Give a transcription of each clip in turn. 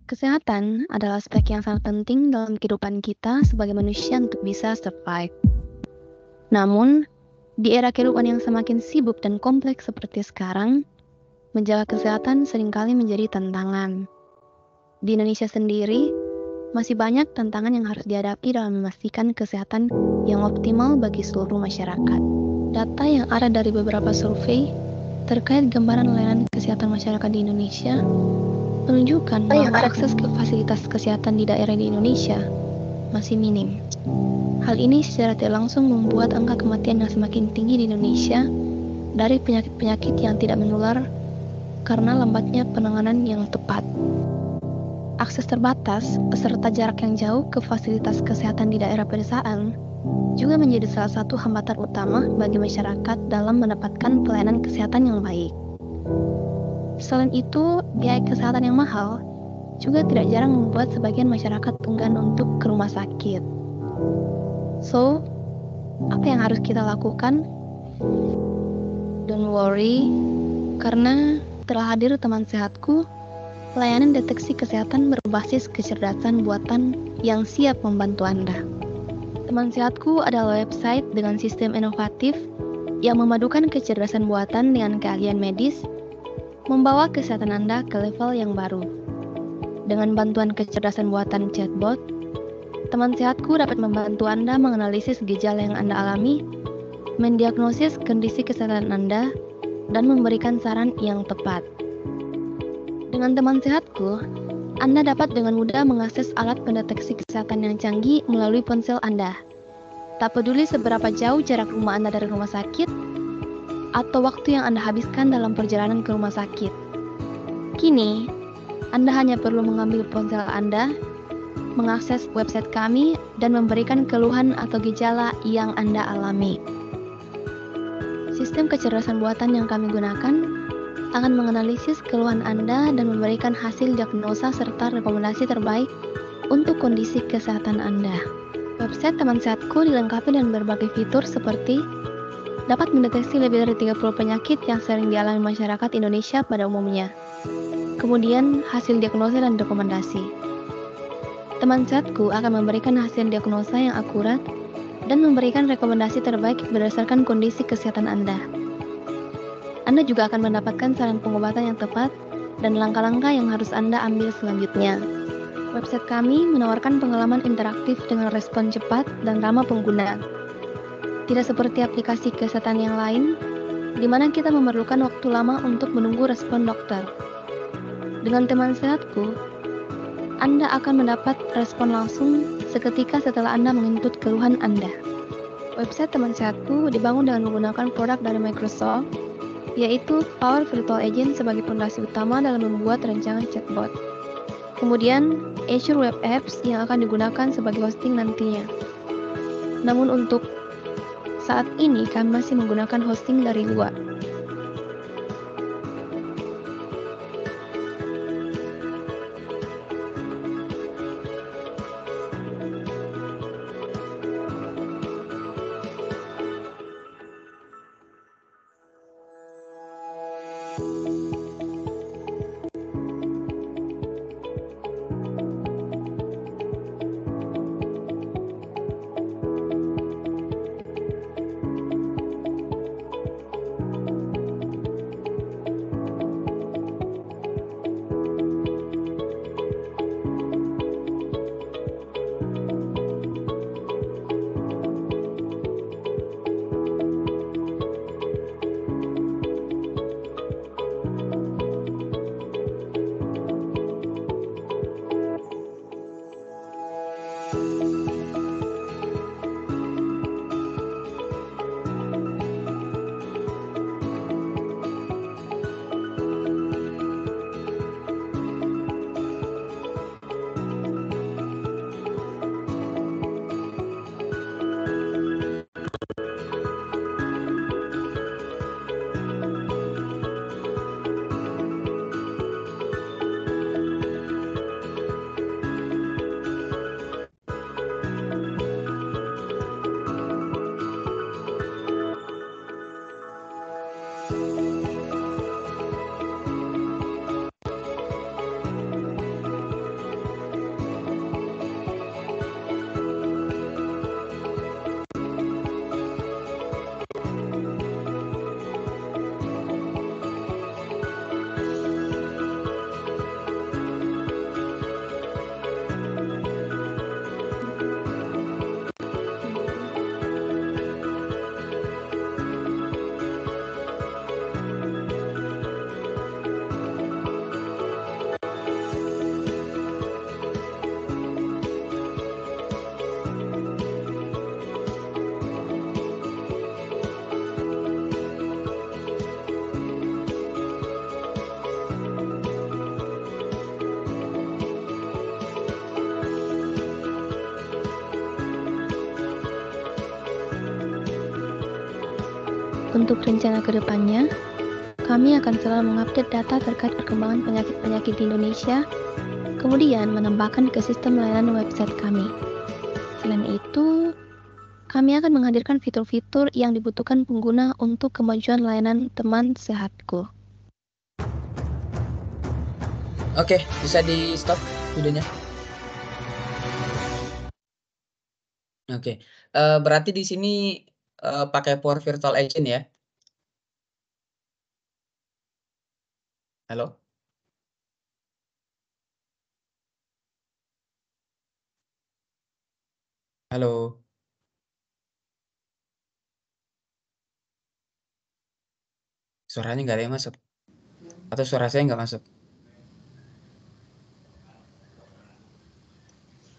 Kesehatan adalah aspek yang sangat penting dalam kehidupan kita sebagai manusia untuk bisa survive. Namun, di era kehidupan yang semakin sibuk dan kompleks seperti sekarang, menjaga kesehatan seringkali menjadi tantangan. Di Indonesia sendiri, masih banyak tantangan yang harus dihadapi dalam memastikan kesehatan yang optimal bagi seluruh masyarakat. Data yang ada dari beberapa survei terkait gambaran layanan kesehatan masyarakat di Indonesia menunjukkan bahwa akses ke fasilitas kesehatan di daerah di Indonesia masih minim. Hal ini secara tidak langsung membuat angka kematian yang semakin tinggi di Indonesia dari penyakit-penyakit yang tidak menular karena lambatnya penanganan yang tepat. Akses terbatas beserta jarak yang jauh ke fasilitas kesehatan di daerah pedesaan juga menjadi salah satu hambatan utama bagi masyarakat dalam mendapatkan pelayanan kesehatan yang baik. Selain itu, biaya kesehatan yang mahal juga tidak jarang membuat sebagian masyarakat enggan untuk ke rumah sakit. So, apa yang harus kita lakukan? Don't worry, karena telah hadir teman sehatku, layanan deteksi kesehatan berbasis kecerdasan buatan yang siap membantu Anda. Teman sehatku adalah website dengan sistem inovatif yang memadukan kecerdasan buatan dengan keahlian medis, membawa kesehatan Anda ke level yang baru. Dengan bantuan kecerdasan buatan chatbot, teman sehatku dapat membantu Anda menganalisis gejala yang Anda alami, mendiagnosis kondisi kesehatan Anda, dan memberikan saran yang tepat. Dengan teman sehatku, Anda dapat dengan mudah mengakses alat pendeteksi kesehatan yang canggih melalui ponsel Anda. Tak peduli seberapa jauh jarak rumah Anda dari rumah sakit, atau waktu yang Anda habiskan dalam perjalanan ke rumah sakit. Kini, Anda hanya perlu mengambil ponsel Anda, mengakses website kami, dan memberikan keluhan atau gejala yang Anda alami. Sistem kecerdasan buatan yang kami gunakan akan menganalisis keluhan Anda dan memberikan hasil diagnosa serta rekomendasi terbaik untuk kondisi kesehatan Anda. Website teman sehatku dilengkapi dengan berbagai fitur seperti dapat mendeteksi lebih dari 30 penyakit yang sering dialami masyarakat Indonesia pada umumnya. Kemudian, hasil diagnosa dan rekomendasi. Teman sehatku akan memberikan hasil diagnosa yang akurat dan memberikan rekomendasi terbaik berdasarkan kondisi kesehatan Anda. Anda juga akan mendapatkan saran pengobatan yang tepat dan langkah-langkah yang harus Anda ambil selanjutnya. Website kami menawarkan pengalaman interaktif dengan respon cepat dan ramah pengguna. Tidak seperti aplikasi kesehatan yang lain, di mana kita memerlukan waktu lama untuk menunggu respon dokter. Dengan teman sehatku, Anda akan mendapat respon langsung seketika setelah Anda menginput keluhan Anda. Website teman sehatku dibangun dengan menggunakan produk dari Microsoft, yaitu Power Virtual Agent sebagai fondasi utama dalam membuat rancangan chatbot. Kemudian, Azure Web Apps yang akan digunakan sebagai hosting nantinya. Namun untuk saat ini kami masih menggunakan hosting dari luar. Untuk rencana ke depannya, kami akan selalu mengupdate data terkait perkembangan penyakit-penyakit di Indonesia, kemudian menambahkan ke sistem layanan website kami. Selain itu, kami akan menghadirkan fitur-fitur yang dibutuhkan pengguna untuk kemajuan layanan teman sehatku. Oke, bisa di stop videonya. Oke, berarti di sini pakai Power Virtual Agent ya? Halo? Halo? Suaranya nggak ada yang masuk? Atau suara saya nggak masuk?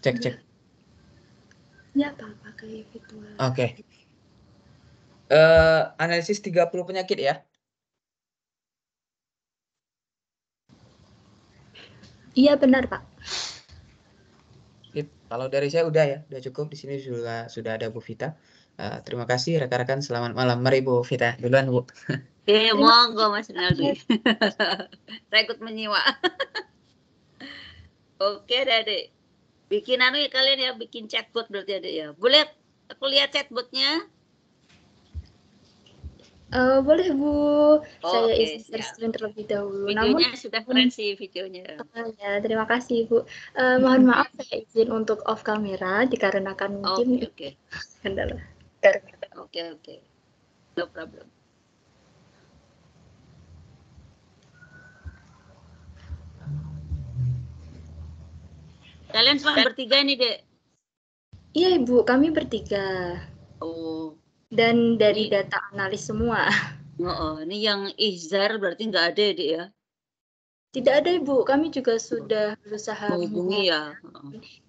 Cek. Ya, Pak, pakai virtual. Oke. Analisis 30 penyakit ya? Iya, benar, Pak. Kalau dari saya udah ya, udah cukup. Di sini sudah ada Bu Vita. Terima kasih rekan-rekan, selamat malam. Mari Bu Vita, duluan Bu. Monggo Mas Rinaldi. Saya ikut menyimak. Oke Adik. Bikin ya kalian ya, bikin chatbot berarti Adik ya. Boleh aku lihat chatbotnya? Boleh Bu, saya Oke, izin share screen terlebih dahulu. videonya sudah keren sih videonya. Ya, terima kasih Bu. Mohon maaf saya izin untuk off kamera dikarenakan mungkin Oke. kendala. Oke. No problem. Kalian cuma bertiga ini, Dek? Iya Ibu, kami bertiga. Oh. Dan dari data analis semua. Ini yang Ihzar berarti nggak ada Dek ya? Tidak ada Ibu, kami juga sudah berusaha menghubungi ya.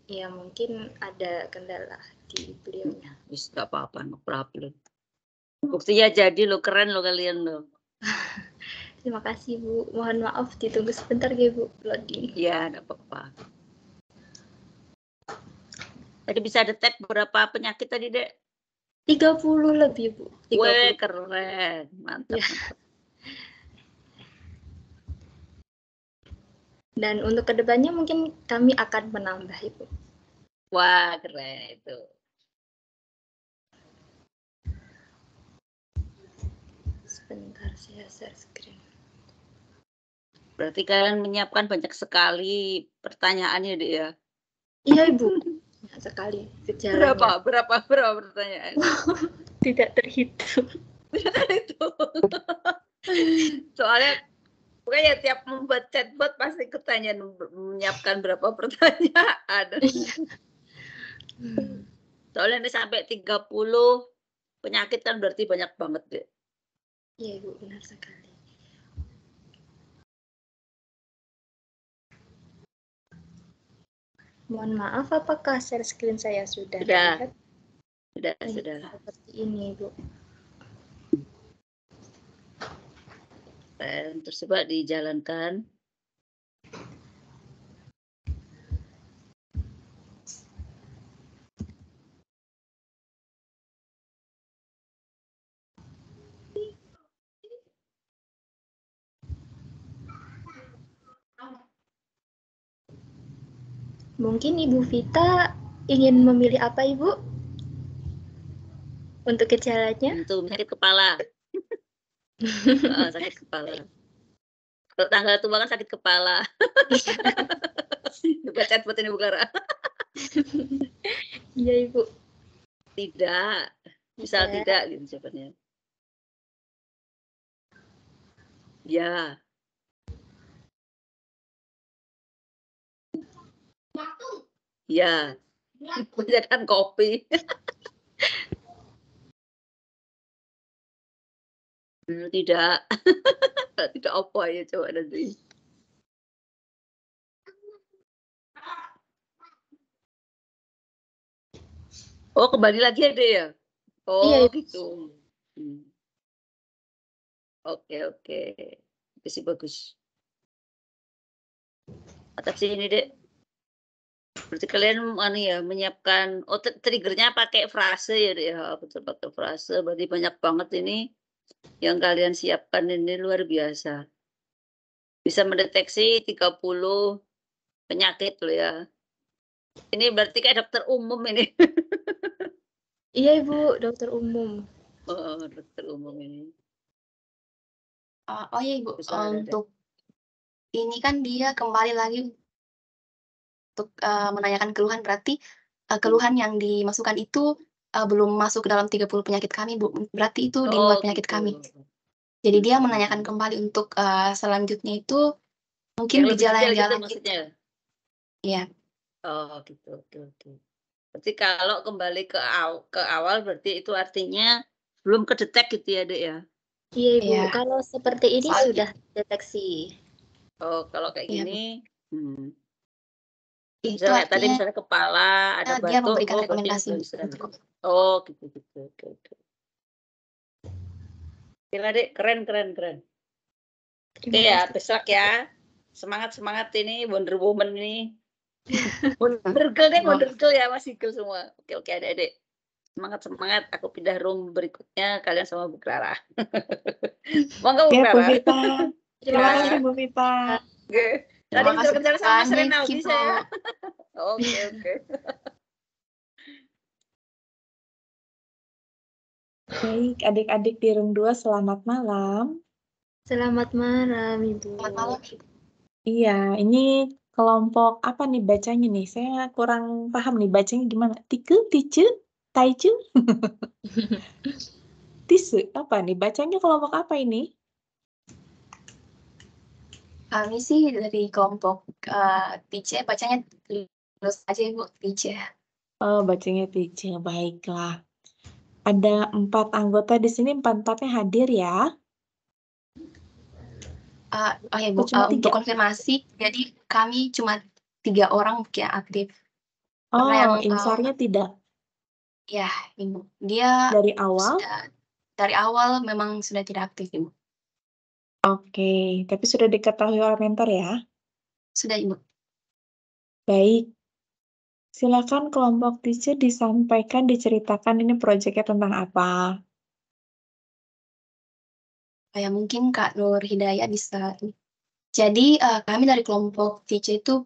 Iya, mungkin ada kendala di beliaunya. Wis nggak apa-apa, no problem. Buktinya jadi lo, keren lo kalian lo. Terima kasih Bu, mohon maaf ditunggu sebentar ya Bu, loading. Iya, enggak apa-apa. Tadi bisa detect berapa penyakit tadi, Dek? 30 lebih Bu. 30. Wih, keren. Mantap. Ya. Dan untuk kedepannya mungkin kami akan menambah Ibu. Wah, keren itu. Sebentar saya share screen. Berarti kalian menyiapkan banyak sekali pertanyaannya, Dek ya? Iya Ibu, banyak sekali gejalanya. Berapa pertanyaan? Tidak terhitung. Tidak terhitung. Soalnya pokoknya tiap membuat chatbot pasti ketanyaan menyiapkan berapa pertanyaan. Soalnya ini sampai 30 penyakit kan berarti banyak banget, Dek. Iya Ibu, benar sekali. Mohon maaf, apakah share screen saya sudah terlihat? Sudah. Seperti ini, Bu. Terus coba dijalankan. Mungkin Ibu Vita ingin memilih apa, Ibu? Untuk gejalanya? Untuk sakit kepala. Sakit kepala. Kalau tanggal tua kan sakit kepala. Buka chatbot ini, Bu Clara. Iya, Ibu. Tidak. Misal tidak gitu jawabannya. Ya. Ya. Kebanyakan kopi. Tidak. Tidak apa ya, coba nanti. Oh, kembali lagi ada ya? Oh, iya, gitu. Oke. Bagus. Atap sini, Dek. Berarti kalian menyiapkan triggernya pakai frase ya, Dek. Betul pakai frase. Berarti banyak banget ini yang kalian siapkan ini luar biasa. Bisa mendeteksi 30 penyakit loh ya. Ini berarti kayak dokter umum ini. Iya Ibu, dokter umum. Oh, dokter umum ini. Oh iya Ibu, Bisa ada deh. untuk ini kan dia kembali lagi untuk menanyakan keluhan, berarti keluhan yang dimasukkan itu belum masuk ke dalam 30 penyakit kami, Bu. Berarti itu di luar Oh, penyakit gitu. kami. Jadi dia menanyakan kembali untuk selanjutnya itu mungkin Yang lebih gejala detail yang gitu dialami. maksudnya. Iya, Oh, gitu. Oke. Berarti kalau kembali ke awal berarti itu artinya belum kedetek gitu ya, Dek ya? Iya Ibu, Iya. kalau seperti ini Soalnya- sudah deteksi. Oh, kalau kayak Iya, Bu. gini, Itu misalnya kayak tadi artinya misalnya kepala, ada dia batuk, memberikan oh berarti rekomendasi influenza. untuk Oh, gitu. Oke. Gila, Dek, keren. Terima Oke ya, kasih. besok ya. Semangat ini Wonder Woman ini. Wonder Girl ya, Mas Girl semua. Oke, Adik-adik. Semangat. Aku pindah room berikutnya, kalian sama Bu Clara. Monggo Bu Ya, Bu Clara. Vita. Terima Ya. kasih, Bu Vita. Oke. Tadi Terima kasih kejar-kejar sama Mas banyak, Renaldi Ibu. saya. Oke. Baik, adik-adik di room 2, selamat malam. Selamat malam Ibu. Selamat malam, Ibu. Iya, ini kelompok apa nih bacanya nih? Saya kurang paham nih bacanya gimana. Tiku, ticu, taicu? Tisu, apa nih? Bacanya kelompok apa ini? Kami sih dari kelompok TC, bacanya terus aja Ibu, TC. Oh, bacanya ticu. Baiklah. Ada 4 anggota di sini, 4-4-nya hadir ya. Oh ya Bu, Cuma untuk 3? konfirmasi, jadi kami cuma 3 orang yang aktif. Oh, Karena yang insarnya tidak ya Ibu, dia dari awal? dari awal memang sudah tidak aktif Ibu. Oke, tapi sudah diketahui oleh mentor ya? Sudah Ibu. Baik. Silakan kelompok teacher disampaikan, diceritakan ini proyeknya tentang apa. Ya mungkin Kak Nur Hidayah bisa. Jadi kami dari kelompok teacher itu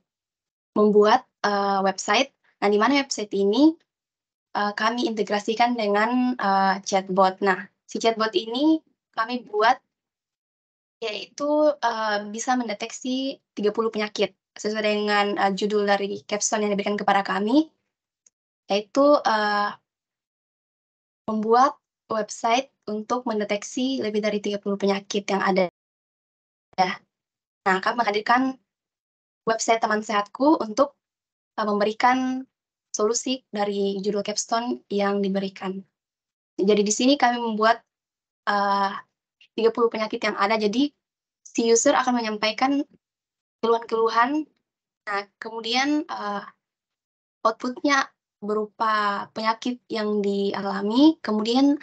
membuat website. Nah, di mana website ini kami integrasikan dengan chatbot. Nah, si chatbot ini kami buat yaitu bisa mendeteksi 30 penyakit sesuai dengan judul dari capstone yang diberikan kepada kami, yaitu membuat website untuk mendeteksi lebih dari 30 penyakit yang ada. Nah, kami menghadirkan website teman sehatku untuk memberikan solusi dari judul capstone yang diberikan. Jadi di sini kami membuat 30 penyakit yang ada, jadi si user akan menyampaikan keluhan-keluhan, nah kemudian outputnya berupa penyakit yang dialami, kemudian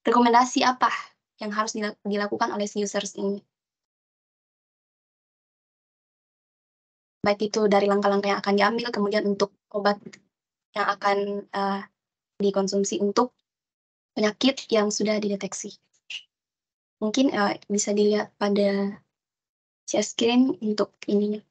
rekomendasi apa yang harus dilakukan oleh si users ini. Baik itu dari langkah-langkah yang akan diambil, kemudian untuk obat yang akan dikonsumsi untuk penyakit yang sudah dideteksi. Mungkin bisa dilihat pada share screen untuk ininya.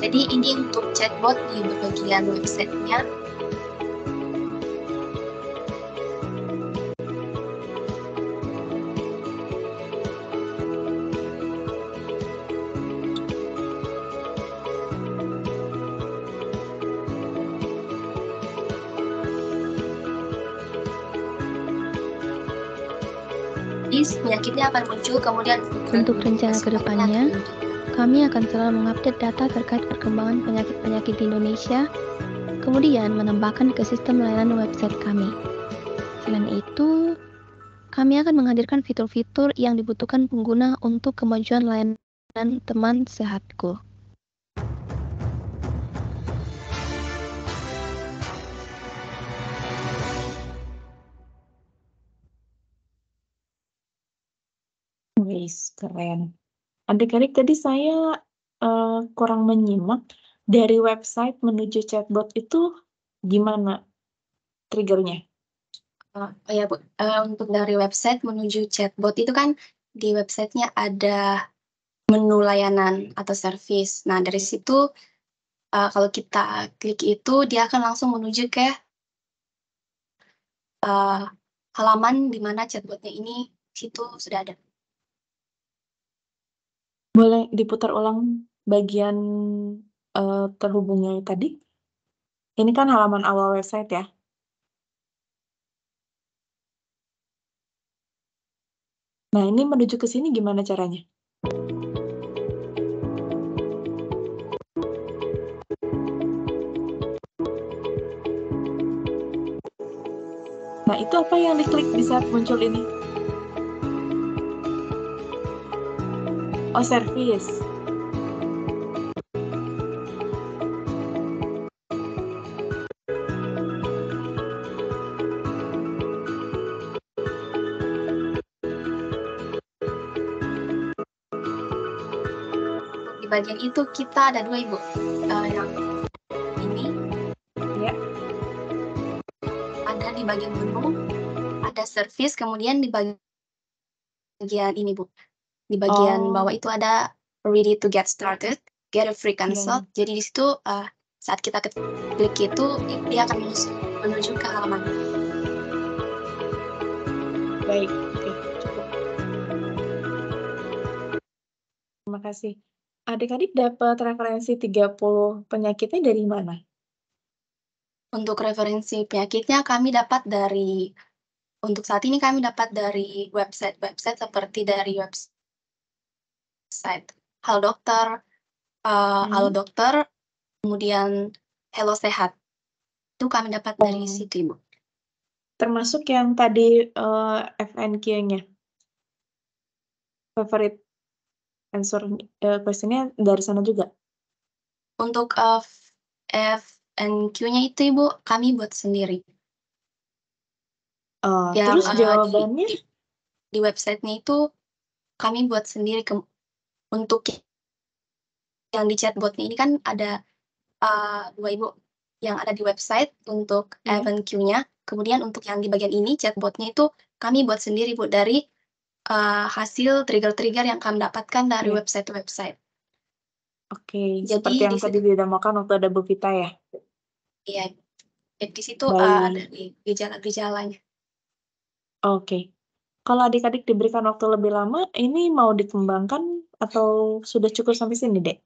Jadi ini untuk chatbot di bagian websitenya. penyakitnya akan muncul, kemudian Untuk rencana ke depannya, kami akan selalu mengupdate data terkait perkembangan penyakit-penyakit di Indonesia, kemudian menambahkan ke sistem layanan website kami. Selain itu, kami akan menghadirkan fitur-fitur yang dibutuhkan pengguna untuk kemajuan layanan teman sehatku. Wis, keren. Adik-adik, tadi saya kurang menyimak. Dari website menuju chatbot itu gimana triggernya? Ya Bu, untuk dari website menuju chatbot itu kan di websitenya ada menu layanan atau service. Nah, dari situ kalau kita klik itu, dia akan langsung menuju ke halaman di mana chatbotnya ini situ sudah ada. Boleh diputar ulang bagian terhubungnya tadi? Ini kan halaman awal website ya. Nah, ini menuju ke sini gimana caranya? Nah, itu apa yang diklik di saat muncul ini? Oh, service. Di bagian itu kita ada dua Ibu. Yang ini Ya. ada di bagian menu, ada service, kemudian di bagian ini Bu. Di bagian bawah itu ada ready to get started, get a free consult. Jadi di situ saat kita klik itu dia akan menuju ke halaman. Baik, oke, cukup. Terima kasih. Adik-adik dapat referensi 30 penyakitnya dari mana? Untuk referensi penyakitnya kami dapat dari, untuk saat ini kami dapat dari website-website seperti dari website Halo Dokter, Halo Dokter, kemudian Hello Sehat. Itu kami dapat dari situ, Ibu. Termasuk yang tadi FNQ-nya. Favorite answer questionnya dari sana juga? Untuk FNQ-nya itu Ibu, kami buat sendiri. Terus jawabannya? Di websitenya itu kami buat sendiri. Untuk yang di chatbotnya ini kan ada dua Ibu. Yang ada di website untuk FNQ-nya. Kemudian untuk yang di bagian ini chatbotnya itu kami buat sendiri Bu, dari hasil trigger-trigger yang kami dapatkan dari website-website. Oke, Jadi seperti yang tadi didemokan waktu ada Bu Vita ya? Iya, di situ ada gejala-gejalanya. Oke. Kalau adik-adik diberikan waktu lebih lama, ini mau dikembangkan atau sudah cukup sampai sini, Dek?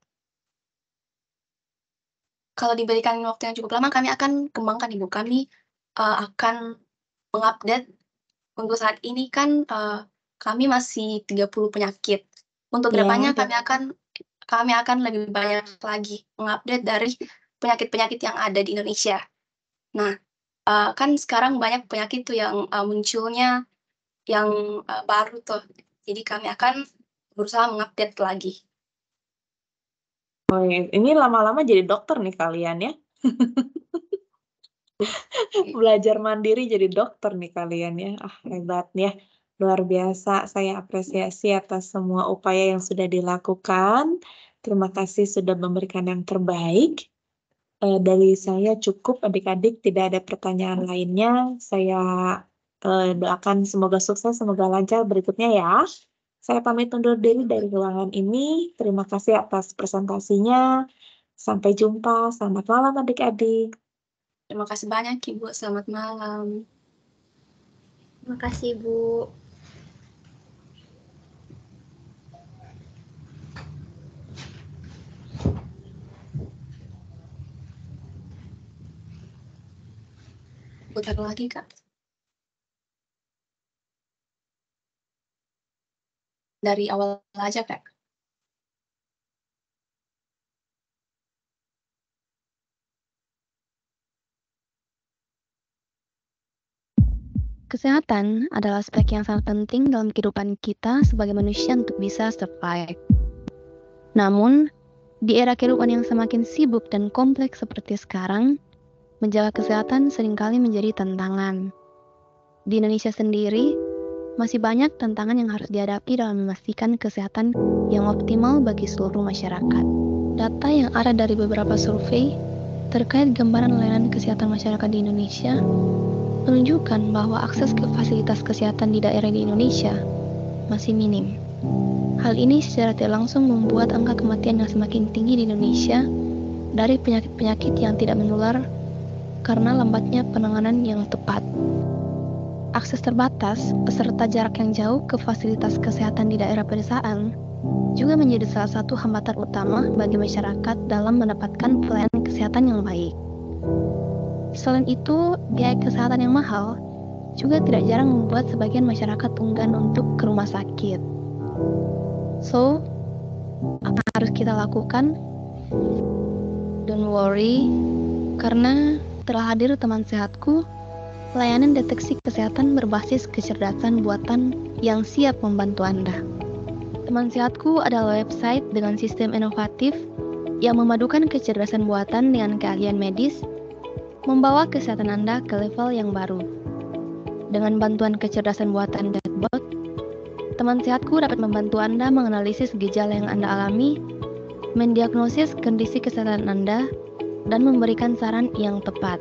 Kalau diberikan waktu yang cukup lama, kami akan kembangkan, Ibu. Kami akan mengupdate. Untuk saat ini kan kami masih 30 penyakit. Untuk kedepannya kami akan lebih banyak lagi mengupdate dari penyakit-penyakit yang ada di Indonesia. Nah, kan sekarang banyak penyakit tuh yang munculnya yang baru tuh. Jadi kami akan berusaha mengupdate lagi. Oh, ini lama-lama jadi dokter nih kalian ya. Belajar mandiri jadi dokter nih kalian ya. Hebat ya. Luar biasa. Saya apresiasi atas semua upaya yang sudah dilakukan. Terima kasih sudah memberikan yang terbaik. Dari saya cukup adik-adik, tidak ada pertanyaan lainnya. Saya doakan semoga sukses, semoga lancar berikutnya ya. Saya pamit undur diri dari ruangan ini. Terima kasih atas presentasinya. Sampai jumpa. Selamat malam adik-adik. Terima kasih banyak Ibu. Selamat malam. Terima kasih Bu. Putar lagi Kak. dari awal aja, Kak. Kesehatan adalah aspek yang sangat penting dalam kehidupan kita sebagai manusia untuk bisa survive. Namun, di era kehidupan yang semakin sibuk dan kompleks seperti sekarang, menjaga kesehatan seringkali menjadi tantangan. Di Indonesia sendiri, masih banyak tantangan yang harus dihadapi dalam memastikan kesehatan yang optimal bagi seluruh masyarakat. Data yang ada dari beberapa survei terkait gambaran layanan kesehatan masyarakat di Indonesia menunjukkan bahwa akses ke fasilitas kesehatan di daerah di Indonesia masih minim. Hal ini secara tidak langsung membuat angka kematian yang semakin tinggi di Indonesia dari penyakit-penyakit yang tidak menular karena lambatnya penanganan yang tepat. Akses terbatas beserta jarak yang jauh ke fasilitas kesehatan di daerah pedesaan juga menjadi salah satu hambatan utama bagi masyarakat dalam mendapatkan pelayanan kesehatan yang baik. Selain itu, biaya kesehatan yang mahal juga tidak jarang membuat sebagian masyarakat enggan untuk ke rumah sakit. So, apa yang harus kita lakukan? Don't worry, karena telah hadir teman sehatku, layanan deteksi kesehatan berbasis kecerdasan buatan yang siap membantu Anda. Teman sehatku adalah website dengan sistem inovatif yang memadukan kecerdasan buatan dengan keahlian medis, membawa kesehatan Anda ke level yang baru. Dengan bantuan kecerdasan buatan chatbot, teman sehatku dapat membantu Anda menganalisis gejala yang Anda alami, mendiagnosis kondisi kesehatan Anda, dan memberikan saran yang tepat.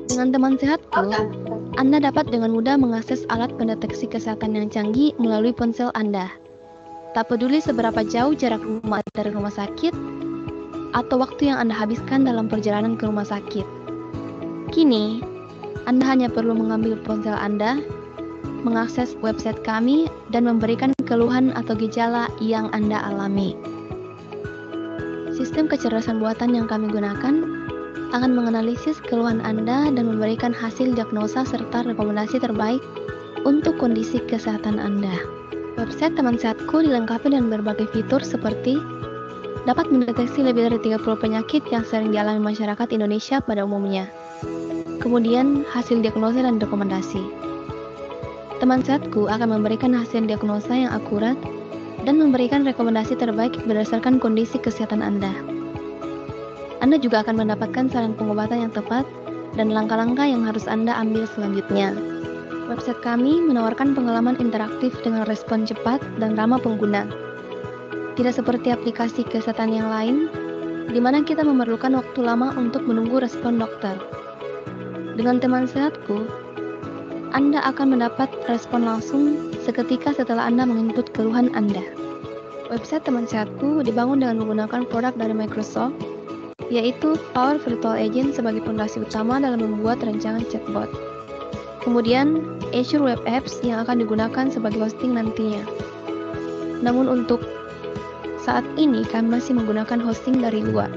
Dengan teman sehatku, Anda dapat dengan mudah mengakses alat pendeteksi kesehatan yang canggih melalui ponsel Anda. Tak peduli seberapa jauh jarak rumah dari rumah sakit, atau waktu yang Anda habiskan dalam perjalanan ke rumah sakit. Kini, Anda hanya perlu mengambil ponsel Anda, mengakses website kami, dan memberikan keluhan atau gejala yang Anda alami. Sistem kecerdasan buatan yang kami gunakan akan menganalisis keluhan Anda dan memberikan hasil diagnosa serta rekomendasi terbaik untuk kondisi kesehatan Anda. Website teman sehatku dilengkapi dengan berbagai fitur seperti dapat mendeteksi lebih dari 30 penyakit yang sering dialami masyarakat Indonesia pada umumnya. Kemudian, hasil diagnosa dan rekomendasi. Teman sehatku akan memberikan hasil diagnosa yang akurat dan memberikan rekomendasi terbaik berdasarkan kondisi kesehatan Anda. Anda juga akan mendapatkan saran pengobatan yang tepat dan langkah-langkah yang harus Anda ambil selanjutnya. Website kami menawarkan pengalaman interaktif dengan respon cepat dan ramah pengguna. Tidak seperti aplikasi kesehatan yang lain, di mana kita memerlukan waktu lama untuk menunggu respon dokter. Dengan teman sehatku, Anda akan mendapat respon langsung seketika setelah Anda menginput keluhan Anda. Website teman sehatku dibangun dengan menggunakan produk dari Microsoft, yaitu Power Virtual Agent sebagai fondasi utama dalam membuat rancangan chatbot. Kemudian, Azure Web Apps yang akan digunakan sebagai hosting nantinya. Namun untuk saat ini kami masih menggunakan hosting dari luar.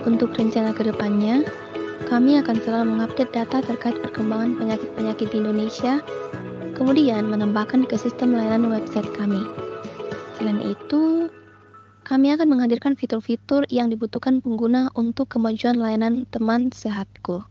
Untuk rencana ke depannya, kami akan selalu mengupdate data terkait perkembangan penyakit-penyakit di Indonesia, kemudian menambahkan ke sistem layanan website kami. Selain itu, kami akan menghadirkan fitur-fitur yang dibutuhkan pengguna untuk kemajuan layanan teman sehatku.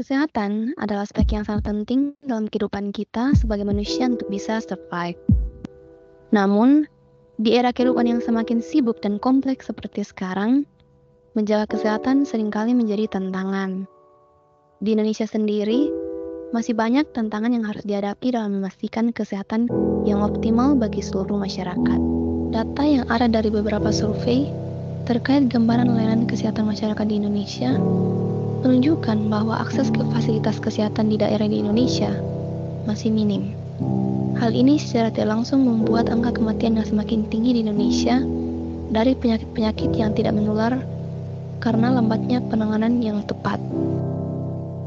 Kesehatan adalah aspek yang sangat penting dalam kehidupan kita sebagai manusia untuk bisa survive. Namun, di era kehidupan yang semakin sibuk dan kompleks seperti sekarang, menjaga kesehatan seringkali menjadi tantangan. Di Indonesia sendiri, masih banyak tantangan yang harus dihadapi dalam memastikan kesehatan yang optimal bagi seluruh masyarakat. Data yang ada dari beberapa survei terkait gambaran layanan kesehatan masyarakat di Indonesia menunjukkan bahwa akses ke fasilitas kesehatan di daerah di Indonesia masih minim. Hal ini secara tidak langsung membuat angka kematian yang semakin tinggi di Indonesia dari penyakit-penyakit yang tidak menular karena lambatnya penanganan yang tepat.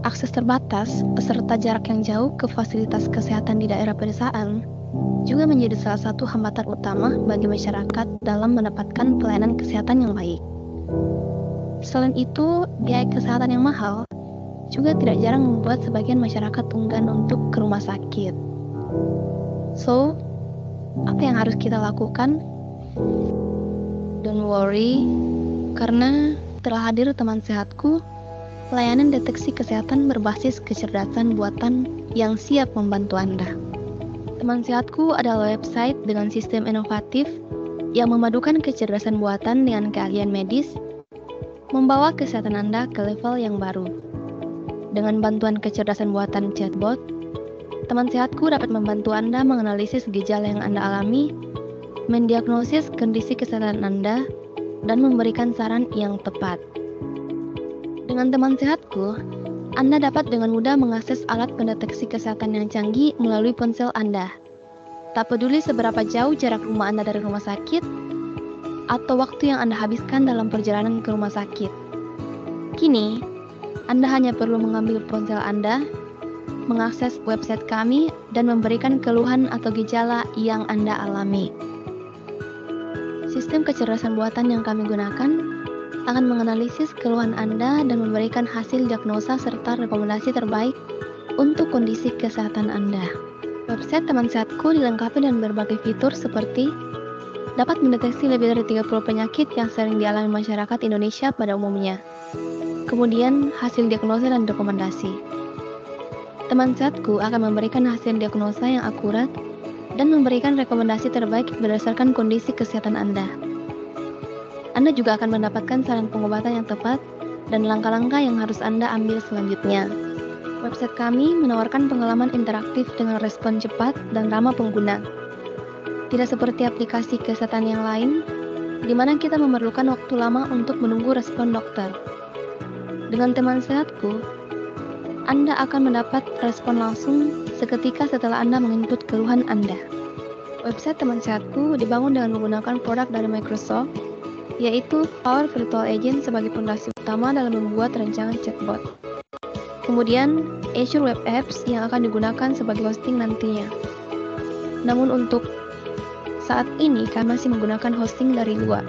Akses terbatas beserta jarak yang jauh ke fasilitas kesehatan di daerah pedesaan juga menjadi salah satu hambatan utama bagi masyarakat dalam mendapatkan pelayanan kesehatan yang baik. Selain itu, biaya kesehatan yang mahal juga tidak jarang membuat sebagian masyarakat enggan untuk ke rumah sakit. So, apa yang harus kita lakukan? Don't worry, karena telah hadir teman sehatku, layanan deteksi kesehatan berbasis kecerdasan buatan yang siap membantu Anda. Teman sehatku adalah website dengan sistem inovatif yang memadukan kecerdasan buatan dengan keahlian medis, membawa kesehatan Anda ke level yang baru. Dengan bantuan kecerdasan buatan chatbot, teman sehatku dapat membantu Anda menganalisis gejala yang Anda alami, mendiagnosis kondisi kesehatan Anda, dan memberikan saran yang tepat. Dengan teman sehatku, Anda dapat dengan mudah mengakses alat pendeteksi kesehatan yang canggih melalui ponsel Anda. Tak peduli seberapa jauh jarak rumah Anda dari rumah sakit, atau waktu yang Anda habiskan dalam perjalanan ke rumah sakit. Kini, Anda hanya perlu mengambil ponsel Anda, mengakses website kami, dan memberikan keluhan atau gejala yang Anda alami. Sistem kecerdasan buatan yang kami gunakan akan menganalisis keluhan Anda dan memberikan hasil diagnosa serta rekomendasi terbaik untuk kondisi kesehatan Anda. Website teman sehatku dilengkapi dengan berbagai fitur seperti dapat mendeteksi lebih dari 30 penyakit yang sering dialami masyarakat Indonesia pada umumnya. Kemudian, hasil diagnosa dan rekomendasi. Teman sehatku akan memberikan hasil diagnosa yang akurat dan memberikan rekomendasi terbaik berdasarkan kondisi kesehatan Anda. Anda juga akan mendapatkan saran pengobatan yang tepat dan langkah-langkah yang harus Anda ambil selanjutnya. Website kami menawarkan pengalaman interaktif dengan respon cepat dan ramah pengguna. Tidak seperti aplikasi kesehatan yang lain, di mana kita memerlukan waktu lama untuk menunggu respon dokter. Dengan teman sehatku, Anda akan mendapat respon langsung seketika setelah Anda menginput keluhan Anda. Website teman sehatku dibangun dengan menggunakan produk dari Microsoft, yaitu Power Virtual Agent sebagai fondasi utama dalam membuat rancangan chatbot. Kemudian, Azure Web Apps yang akan digunakan sebagai hosting nantinya. Namun untuk saat ini kami masih menggunakan hosting dari luar.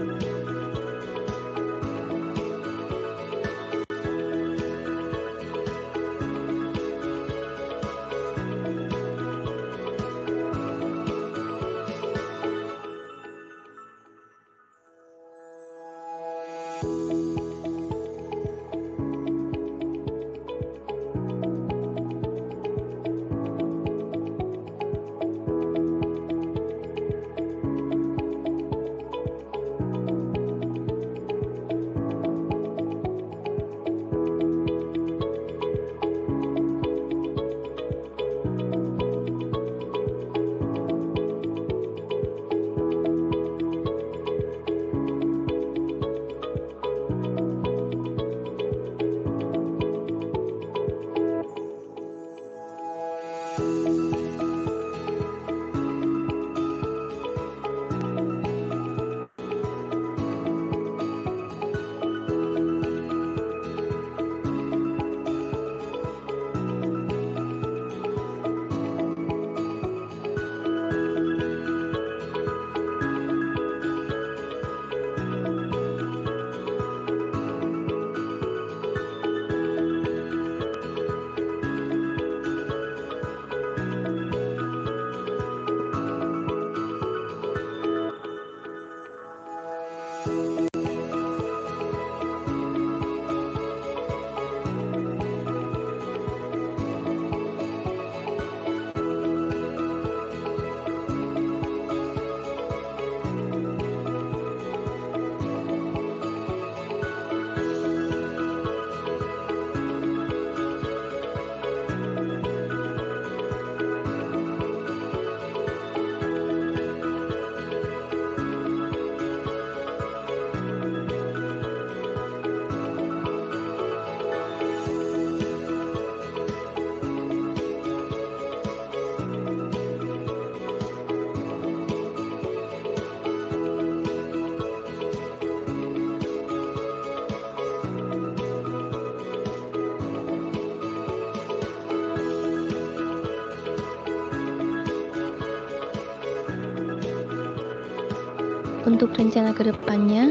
Untuk rencana ke depannya,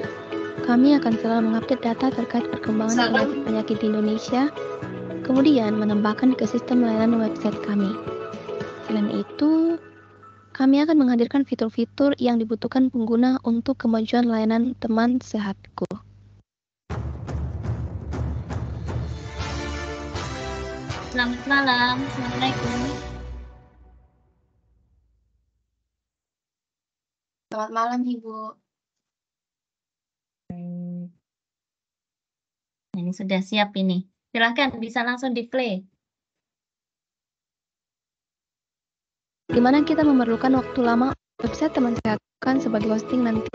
kami akan selalu mengupdate data terkait perkembangan penyakit-penyakit di Indonesia, kemudian menambahkan ke sistem layanan website kami. Selain itu, kami akan menghadirkan fitur-fitur yang dibutuhkan pengguna untuk kemajuan layanan teman sehatku. Selamat malam. Assalamualaikum. Selamat malam, Ibu. Ini sudah siap ini. Silahkan bisa langsung di-play. Di mana kita memerlukan waktu lama website teman sehatkan sebagai hosting nanti.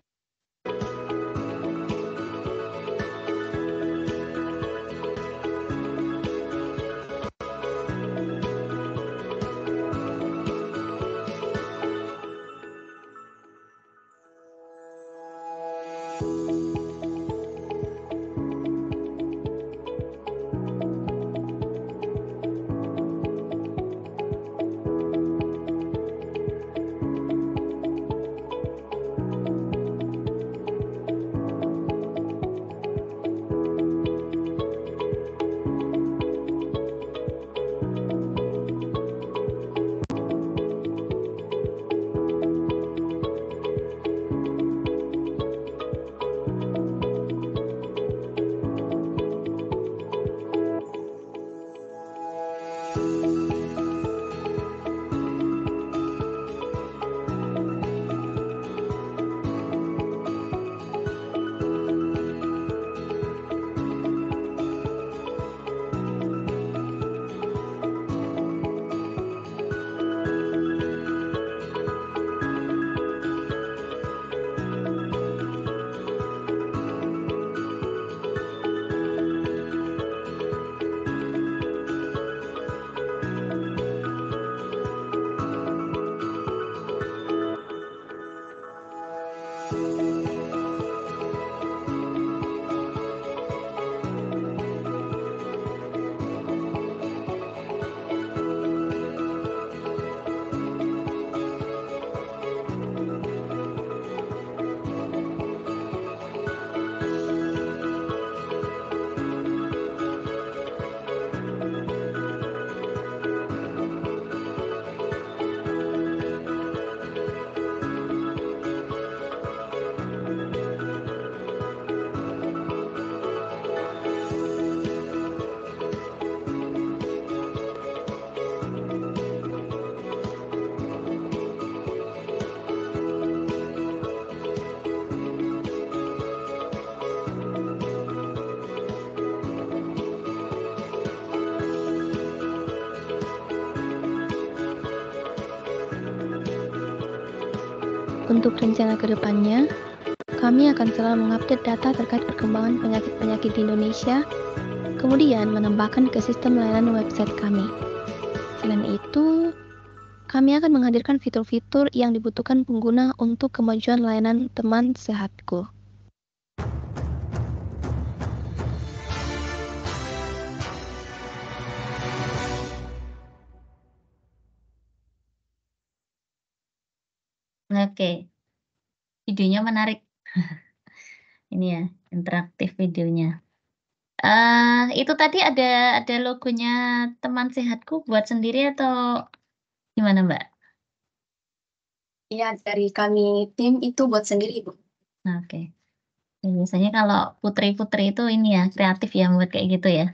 Untuk rencana ke depannya, kami akan selalu mengupdate data terkait perkembangan penyakit-penyakit di Indonesia, kemudian menambahkan ke sistem layanan website kami. Selain itu, kami akan menghadirkan fitur-fitur yang dibutuhkan pengguna untuk kemajuan layanan teman sehatku. Oke. Videonya menarik. Ini ya, interaktif videonya. Itu tadi ada logonya teman sehatku buat sendiri atau gimana, Mbak? Iya, dari kami tim itu buat sendiri, Ibu. Oke. Biasanya kalau putri-putri itu ini ya, kreatif ya buat kayak gitu ya.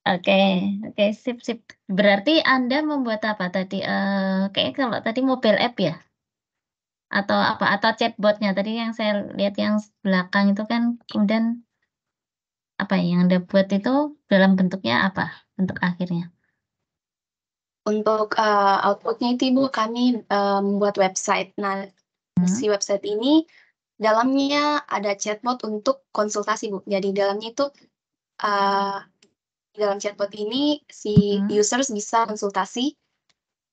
Oke, oke, sip, sip. Berarti Anda membuat apa tadi? Kayaknya kalau tadi mobile app ya? Atau apa? Atau chatbotnya? Tadi yang saya lihat yang belakang itu kan kemudian apa ya, yang Anda buat itu dalam bentuknya apa? Bentuk akhirnya? Untuk outputnya itu Ibu, kami membuat website. Nah, si website ini dalamnya ada chatbot untuk konsultasi Bu. Jadi dalamnya itu di dalam chatbot ini si users bisa konsultasi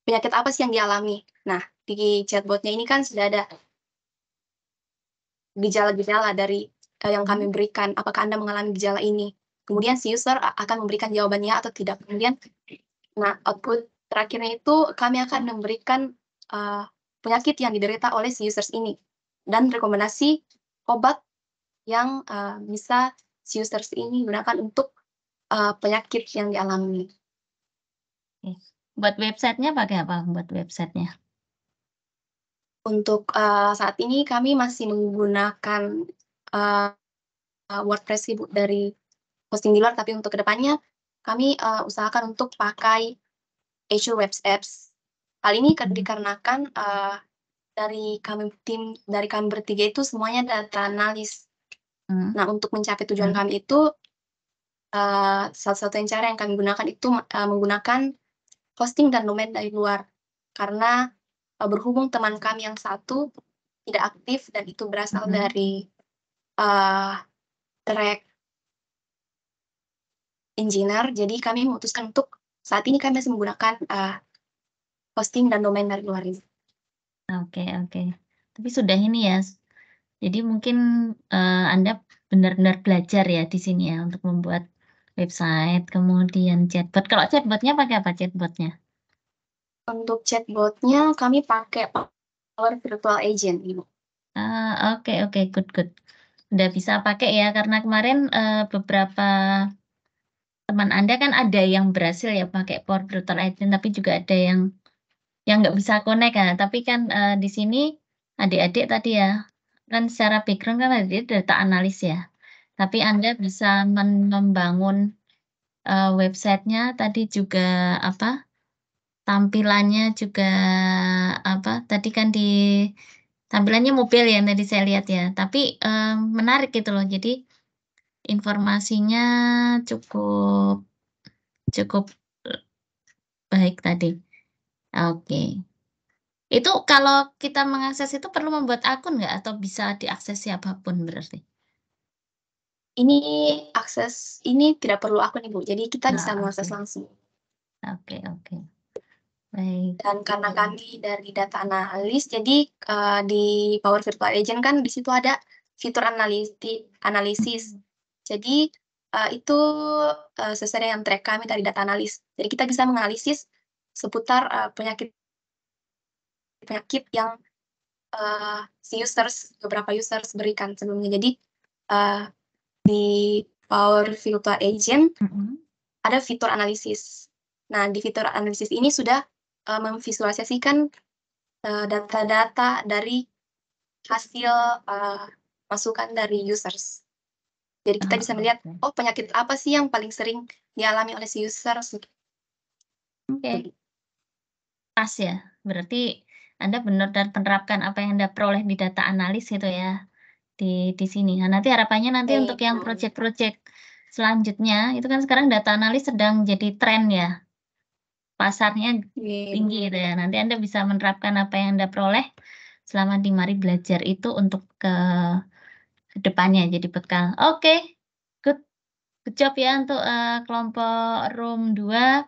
penyakit apa sih yang dialami. Nah, di chatbotnya ini kan sudah ada gejala-gejala dari yang kami berikan. Apakah Anda mengalami gejala ini? Kemudian si user akan memberikan jawabannya atau tidak. Kemudian, nah output terakhirnya itu kami akan memberikan penyakit yang diderita oleh si users ini dan rekomendasi obat yang bisa si users ini gunakan untuk penyakit yang dialami. Buat websitenya pakai apa? Buat websitenya? Untuk saat ini kami masih menggunakan WordPress Ibu dari hosting di luar, tapi untuk kedepannya kami usahakan untuk pakai Azure Web Apps. Hal ini dikarenakan dari kami bertiga itu semuanya data analis. Nah, untuk mencapai tujuan kami itu satu-satunya cara yang kami gunakan itu menggunakan hosting dan domain dari luar. Karena berhubung teman kami yang satu tidak aktif dan itu berasal dari track engineer, jadi kami memutuskan untuk saat ini kami masih menggunakan hosting dan domain dari luar ini. Oke, oke. Tapi sudah ini ya. Jadi mungkin Anda benar-benar belajar ya di sini ya untuk membuat website, kemudian chatbot. Kalau chatbotnya pakai apa chatbotnya? Untuk chatbotnya kami pakai Power Virtual Agent, Ibu. Oke, oke, good. Udah bisa pakai ya, karena kemarin beberapa teman Anda kan ada yang berhasil ya pakai Power Virtual Agent, tapi juga ada yang nggak bisa connect ya. Tapi kan di sini adik-adik tadi ya, kan secara background kan adik data analis ya. Tapi Anda bisa membangun websitenya tadi juga apa? Tampilannya juga apa? Tadi kan di tampilannya mobile ya yang tadi saya lihat ya. Tapi menarik gitu loh. Jadi informasinya cukup baik tadi. Oke. Itu kalau kita mengakses itu perlu membuat akun nggak atau bisa diakses siapapun berarti? Ini akses ini tidak perlu akun Ibu, jadi kita bisa Nah, mengakses oke. langsung. Oke. Baik. Dan karena kami dari data analis, jadi di Power Virtual Agent kan di situ ada fitur analisis. Jadi itu sesuai dengan track kami dari data analis. Jadi kita bisa menganalisis seputar penyakit yang beberapa users berikan sebelumnya. Jadi di Power Virtual Agent ada fitur analisis. Nah, di fitur analisis ini sudah memvisualisasikan data-data dari hasil masukan dari users. Jadi kita bisa melihat, oh penyakit apa sih yang paling sering dialami oleh si users. Oke. Pas ya. Berarti Anda benar-benar menerapkan apa yang Anda peroleh di data analis itu ya di sini. Nah, nanti harapannya nanti untuk yang proyek-proyek selanjutnya itu kan sekarang data analis sedang jadi tren ya. Pasarnya tinggi gitu ya. Nanti Anda bisa menerapkan apa yang Anda peroleh selama di Mari Belajar itu untuk ke depannya jadi bekal. Oke. Good job ya untuk kelompok room 2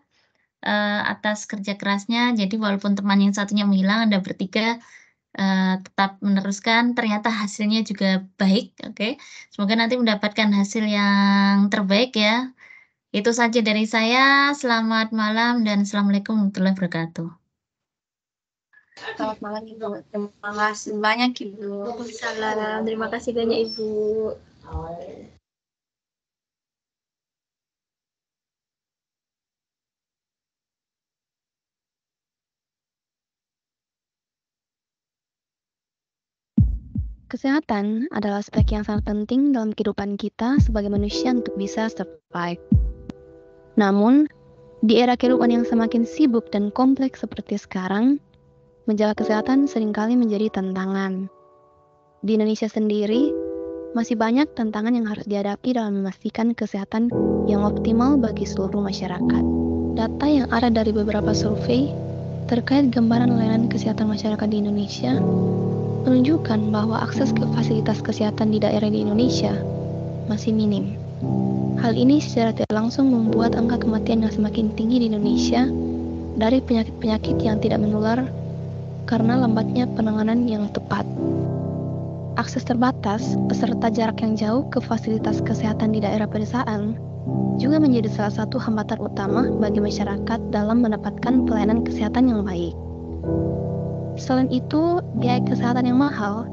atas kerja kerasnya. Jadi walaupun teman yang satunya menghilang, Anda bertiga tetap meneruskan. Ternyata hasilnya juga baik. Oke. Semoga nanti mendapatkan hasil yang terbaik ya. Itu saja dari saya. Selamat malam dan Assalamualaikum warahmatullahi wabarakatuh. Selamat malam Ibu. Terima kasih banyak Ibu. Waalaikumsalam. Terima kasih banyak Ibu. Kesehatan adalah aspek yang sangat penting dalam kehidupan kita sebagai manusia untuk bisa survive. Namun, di era kehidupan yang semakin sibuk dan kompleks seperti sekarang, menjaga kesehatan seringkali menjadi tantangan. Di Indonesia sendiri, masih banyak tantangan yang harus dihadapi dalam memastikan kesehatan yang optimal bagi seluruh masyarakat. Data yang ada dari beberapa survei terkait gambaran layanan kesehatan masyarakat di Indonesia menunjukkan bahwa akses ke fasilitas kesehatan di daerah di Indonesia masih minim. Hal ini secara tidak langsung membuat angka kematian yang semakin tinggi di Indonesia dari penyakit-penyakit yang tidak menular karena lambatnya penanganan yang tepat. Akses terbatas beserta jarak yang jauh ke fasilitas kesehatan di daerah pedesaan juga menjadi salah satu hambatan utama bagi masyarakat dalam mendapatkan pelayanan kesehatan yang baik. Selain itu, biaya kesehatan yang mahal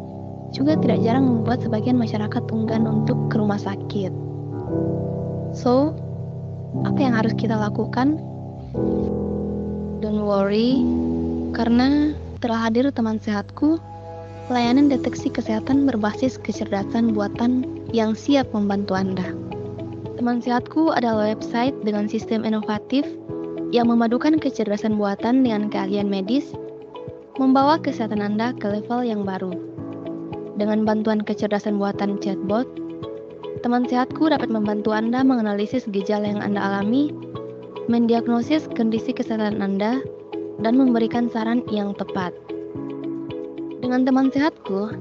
juga tidak jarang membuat sebagian masyarakat enggan untuk ke rumah sakit. So, apa yang harus kita lakukan? Don't worry, karena telah hadir teman sehatku, layanan deteksi kesehatan berbasis kecerdasan buatan yang siap membantu Anda. Teman sehatku adalah website dengan sistem inovatif yang memadukan kecerdasan buatan dengan keahlian medis, membawa kesehatan Anda ke level yang baru. Dengan bantuan kecerdasan buatan chatbot, teman sehatku dapat membantu Anda menganalisis gejala yang Anda alami, mendiagnosis kondisi kesehatan Anda, dan memberikan saran yang tepat. Dengan teman sehatku,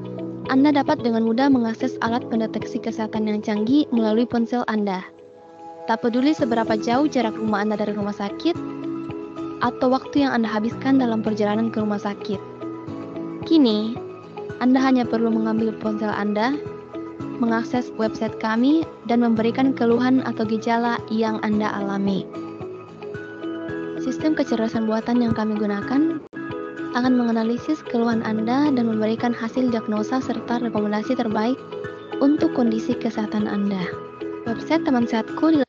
Anda dapat dengan mudah mengakses alat pendeteksi kesehatan yang canggih melalui ponsel Anda. Tak peduli seberapa jauh jarak rumah Anda dari rumah sakit, atau waktu yang Anda habiskan dalam perjalanan ke rumah sakit. Kini, Anda hanya perlu mengambil ponsel Anda, mengakses website kami, dan memberikan keluhan atau gejala yang Anda alami. Sistem kecerdasan buatan yang kami gunakan akan menganalisis keluhan Anda dan memberikan hasil diagnosa serta rekomendasi terbaik untuk kondisi kesehatan Anda. Website teman sehatku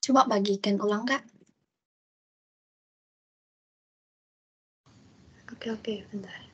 Coba bagikan ulang, Kak. Oke, bentar.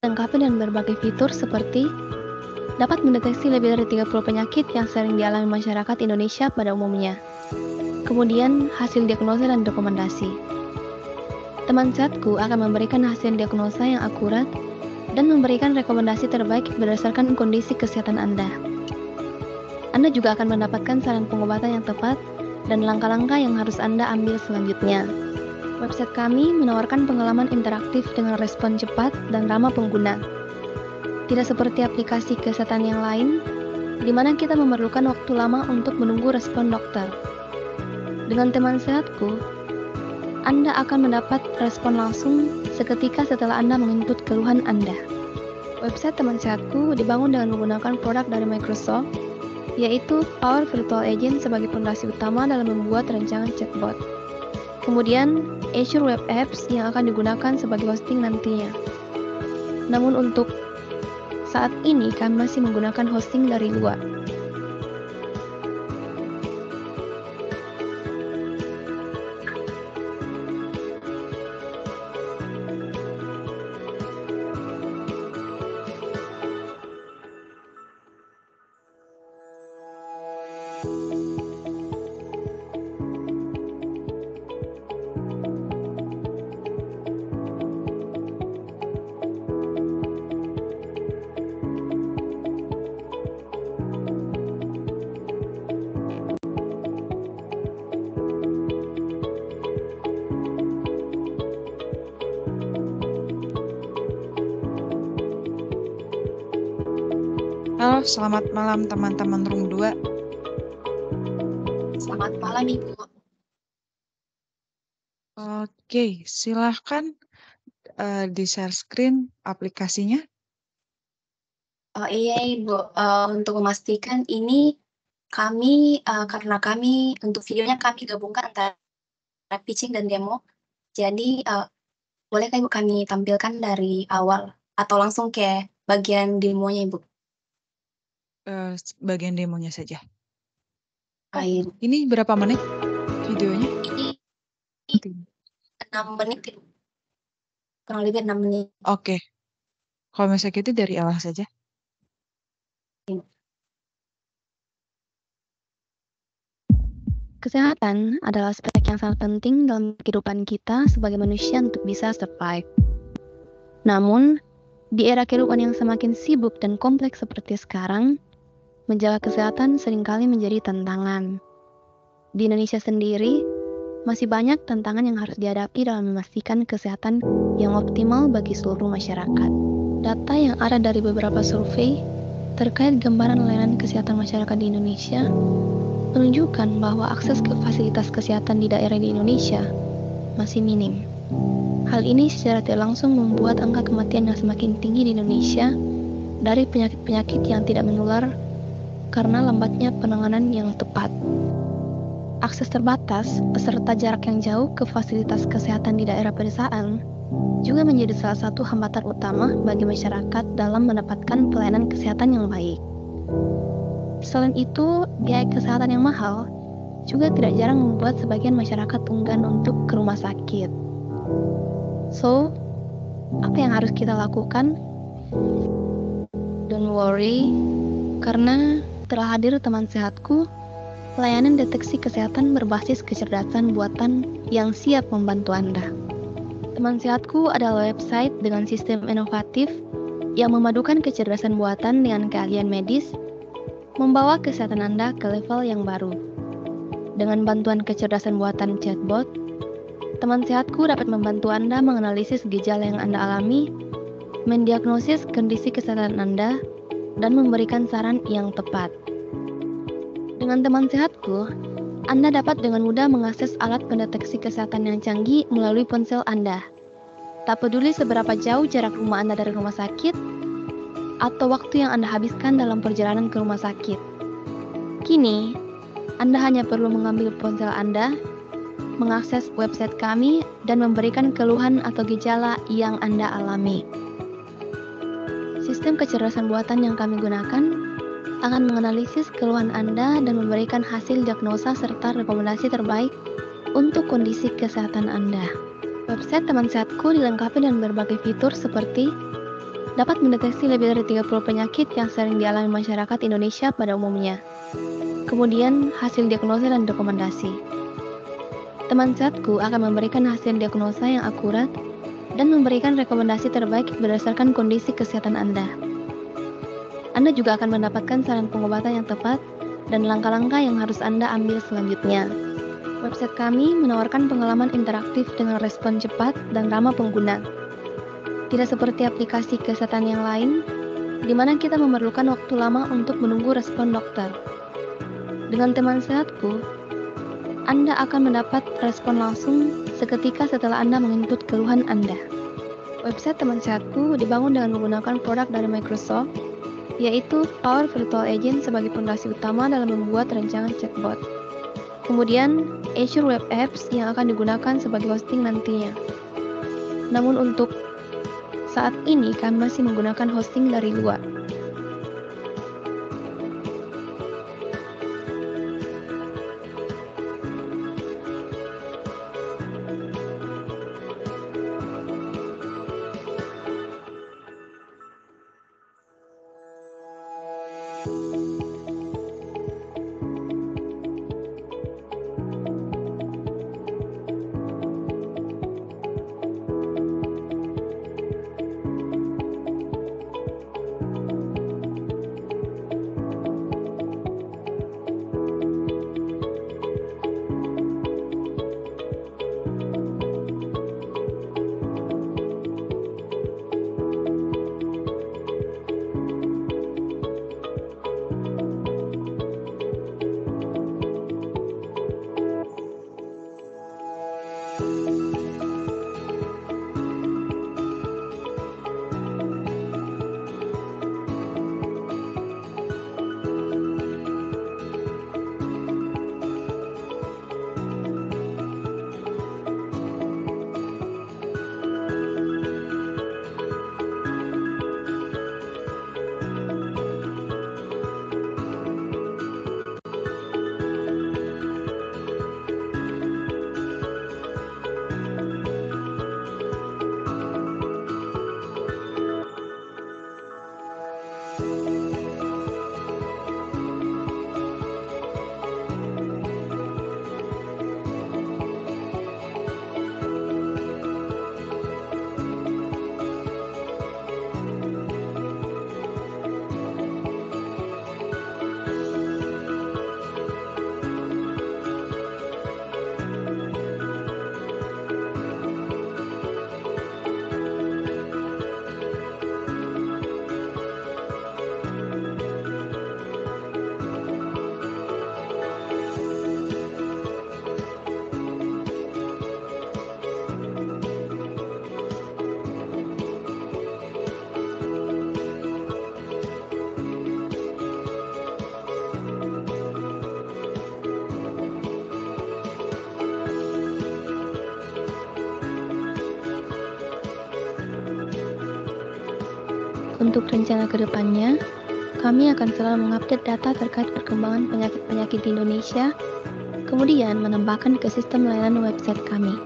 dilengkapi dengan berbagai fitur seperti dapat mendeteksi lebih dari 30 penyakit yang sering dialami masyarakat Indonesia pada umumnya. Kemudian, hasil diagnosa dan rekomendasi. Teman sehatku akan memberikan hasil diagnosa yang akurat dan memberikan rekomendasi terbaik berdasarkan kondisi kesehatan Anda. Anda juga akan mendapatkan saran pengobatan yang tepat dan langkah-langkah yang harus Anda ambil selanjutnya. Website kami menawarkan pengalaman interaktif dengan respon cepat dan ramah pengguna. Tidak seperti aplikasi kesehatan yang lain, di mana kita memerlukan waktu lama untuk menunggu respon dokter. Dengan teman sehatku, Anda akan mendapat respon langsung seketika setelah Anda menginput keluhan Anda. Website Teman Sehatku dibangun dengan menggunakan produk dari Microsoft, yaitu Power Virtual Agent sebagai fondasi utama dalam membuat rancangan chatbot. Kemudian, Azure Web Apps yang akan digunakan sebagai hosting nantinya. Namun untuk saat ini kami masih menggunakan hosting dari luar. Halo, selamat malam teman-teman Room 2. Selamat malam, Ibu. Oke, silahkan di-share screen aplikasinya. Iya, Ibu. Untuk memastikan ini kami, karena kami untuk videonya kami gabungkan antara pitching dan demo. Jadi, bolehkah Ibu kami tampilkan dari awal atau langsung ke bagian demonya, Ibu? Bagian demonya saja. Baik. Ini berapa menit videonya? Ini 6 menit, Ibu. Kurang lebih 6 menit. Oke. Kalau misalnya gitu dari awal saja. Kesehatan adalah aspek yang sangat penting dalam kehidupan kita sebagai manusia untuk bisa survive. Namun, di era kehidupan yang semakin sibuk dan kompleks seperti sekarang, menjaga kesehatan seringkali menjadi tantangan. Di Indonesia sendiri, masih banyak tantangan yang harus dihadapi dalam memastikan kesehatan yang optimal bagi seluruh masyarakat. Data yang ada dari beberapa survei terkait gambaran layanan kesehatan masyarakat di Indonesia menunjukkan bahwa akses ke fasilitas kesehatan di daerah di Indonesia masih minim. Hal ini secara tidak langsung membuat angka kematian yang semakin tinggi di Indonesia dari penyakit-penyakit yang tidak menular karena lambatnya penanganan yang tepat. Akses terbatas beserta jarak yang jauh ke fasilitas kesehatan di daerah pedesaan juga menjadi salah satu hambatan utama bagi masyarakat dalam mendapatkan pelayanan kesehatan yang baik. Selain itu, biaya kesehatan yang mahal juga tidak jarang membuat sebagian masyarakat enggan untuk ke rumah sakit. So, apa yang harus kita lakukan? Don't worry, karena telah hadir Teman Sehatku, layanan deteksi kesehatan berbasis kecerdasan buatan yang siap membantu Anda. Teman Sehatku adalah website dengan sistem inovatif yang memadukan kecerdasan buatan dengan keahlian medis, membawa kesehatan Anda ke level yang baru. Dengan bantuan kecerdasan buatan chatbot, Teman Sehatku dapat membantu Anda menganalisis gejala yang Anda alami, mendiagnosis kondisi kesehatan Anda, dan memberikan saran yang tepat. Dengan Teman Sehatku, Anda dapat dengan mudah mengakses alat pendeteksi kesehatan yang canggih melalui ponsel Anda. Tak peduli seberapa jauh jarak rumah Anda dari rumah sakit, atau waktu yang Anda habiskan dalam perjalanan ke rumah sakit. Kini, Anda hanya perlu mengambil ponsel Anda, mengakses website kami, dan memberikan keluhan atau gejala yang Anda alami. Sistem kecerdasan buatan yang kami gunakan akan menganalisis keluhan Anda dan memberikan hasil diagnosa serta rekomendasi terbaik untuk kondisi kesehatan Anda. Website Teman Sehatku dilengkapi dengan berbagai fitur seperti dapat mendeteksi lebih dari 30 penyakit yang sering dialami masyarakat Indonesia pada umumnya. Kemudian, hasil diagnosa dan rekomendasi. Teman Sehatku akan memberikan hasil diagnosa yang akurat dan memberikan rekomendasi terbaik berdasarkan kondisi kesehatan Anda. Anda juga akan mendapatkan saran pengobatan yang tepat dan langkah-langkah yang harus Anda ambil selanjutnya. Website kami menawarkan pengalaman interaktif dengan respon cepat dan ramah pengguna. Tidak seperti aplikasi kesehatan yang lain, di mana kita memerlukan waktu lama untuk menunggu respon dokter. Dengan Teman Sehatku, Anda akan mendapat respon langsung seketika setelah Anda menginput keluhan Anda. Website Teman Sehatku dibangun dengan menggunakan produk dari Microsoft, yaitu Power Virtual Agent sebagai fondasi utama dalam membuat rancangan chatbot. Kemudian, Azure Web Apps yang akan digunakan sebagai hosting nantinya. Namun untuk saat ini kami masih menggunakan hosting dari luar. Untuk rencana ke depannya, kami akan selalu mengupdate data terkait perkembangan penyakit-penyakit di Indonesia, kemudian menambahkan ke sistem layanan website kami.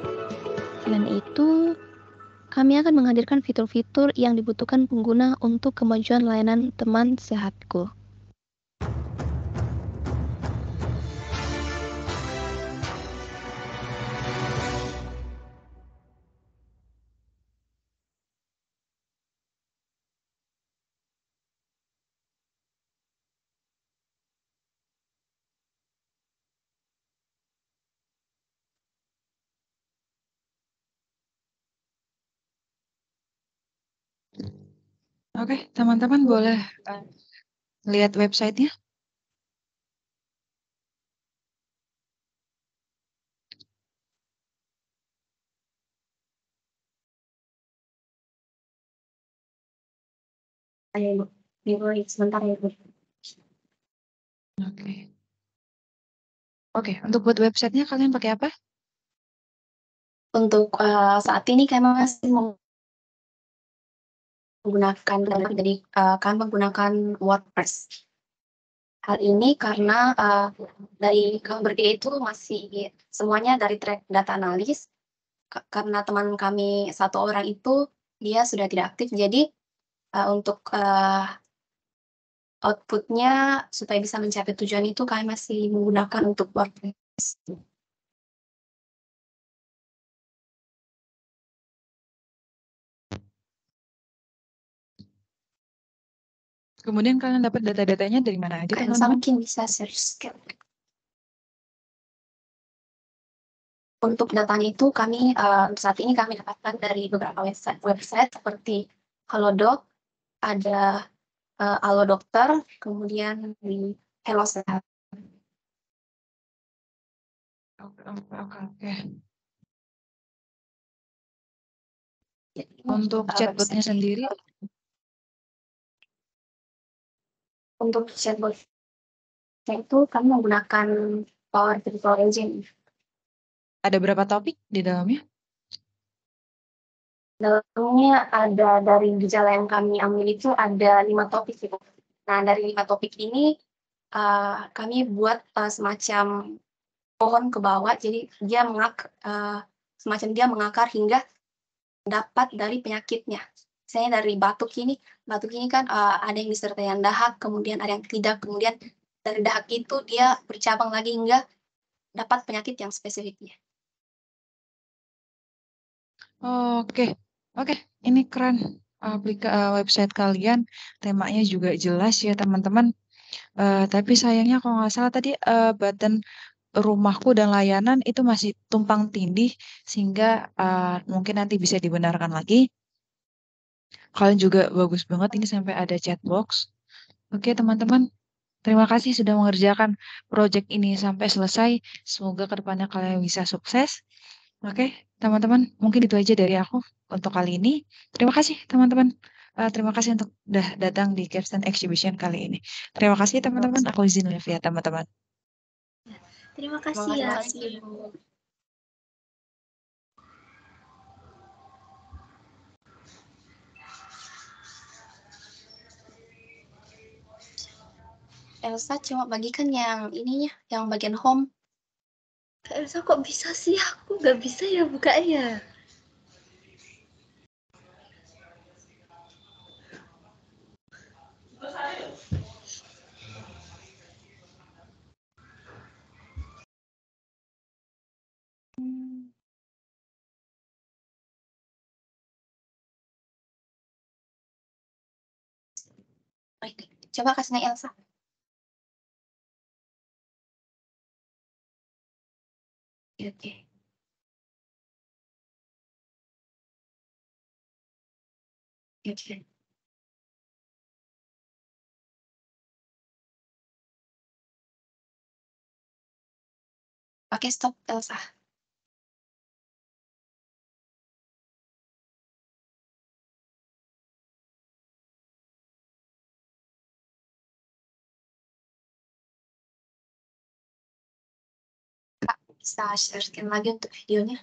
Selain itu, kami akan menghadirkan fitur-fitur yang dibutuhkan pengguna untuk kemajuan layanan Teman Sehatku. Oke, teman-teman boleh lihat websitenya. Ayo, Ibu, sebentar ya, Bu. Oke. Oke, untuk buat websitenya kalian pakai apa? Untuk saat ini kami masih menggunakan kami menggunakan WordPress. Hal ini karena dari kami berdua itu masih semuanya dari track data analis, karena teman kami satu orang itu dia sudah tidak aktif, jadi untuk outputnya supaya bisa mencapai tujuan itu kami masih menggunakan untuk WordPress. Kemudian kalian dapat data-datanya dari mana aja, Kalian teman-teman? mungkin bisa search skill. Untuk datanya itu kami saat ini kami dapatkan dari beberapa website seperti Halodoc, ada Halo Dokter, kemudian di Hello Sehat. Oke. Untuk chatbotnya website. sendiri, Untuk chatbot itu kami menggunakan Power Virtual Agent. ada berapa topik di dalamnya? Dalamnya ada dari gejala yang kami ambil itu ada 5 topik gitu. Nah, dari 5 topik ini kami buat semacam pohon ke bawah, jadi dia semacam dia mengakar hingga dapat dari penyakitnya. Misalnya dari batuk ini kan ada yang disertai yang dahak, kemudian ada yang tidak, kemudian dari dahak itu dia bercabang lagi hingga dapat penyakit yang spesifiknya. Oke, ini keren. Website kalian, temanya juga jelas ya teman-teman. Tapi sayangnya kalau nggak salah tadi button rumahku dan layanan itu masih tumpang tindih sehingga mungkin nanti bisa dibenarkan lagi. Kalian juga bagus banget ini sampai ada chat box. Oke teman-teman, terima kasih sudah mengerjakan project ini sampai selesai. Semoga kedepannya kalian bisa sukses. Oke, teman-teman, mungkin itu aja dari aku untuk kali ini. Terima kasih, teman-teman. Terima kasih untuk udah datang di Capstone Exhibition kali ini. Terima kasih, teman-teman. Aku izin live ya, teman-teman. Terima kasih ya. Elsa cuma bagikan yang ininya, yang bagian home. Kak Elsa kok bisa sih? Aku nggak bisa ya bukanya. Coba kasih Elsa. Oke. Oke. Oke, stop Elsa. Kak, bisa share screen lagi untuk videonya.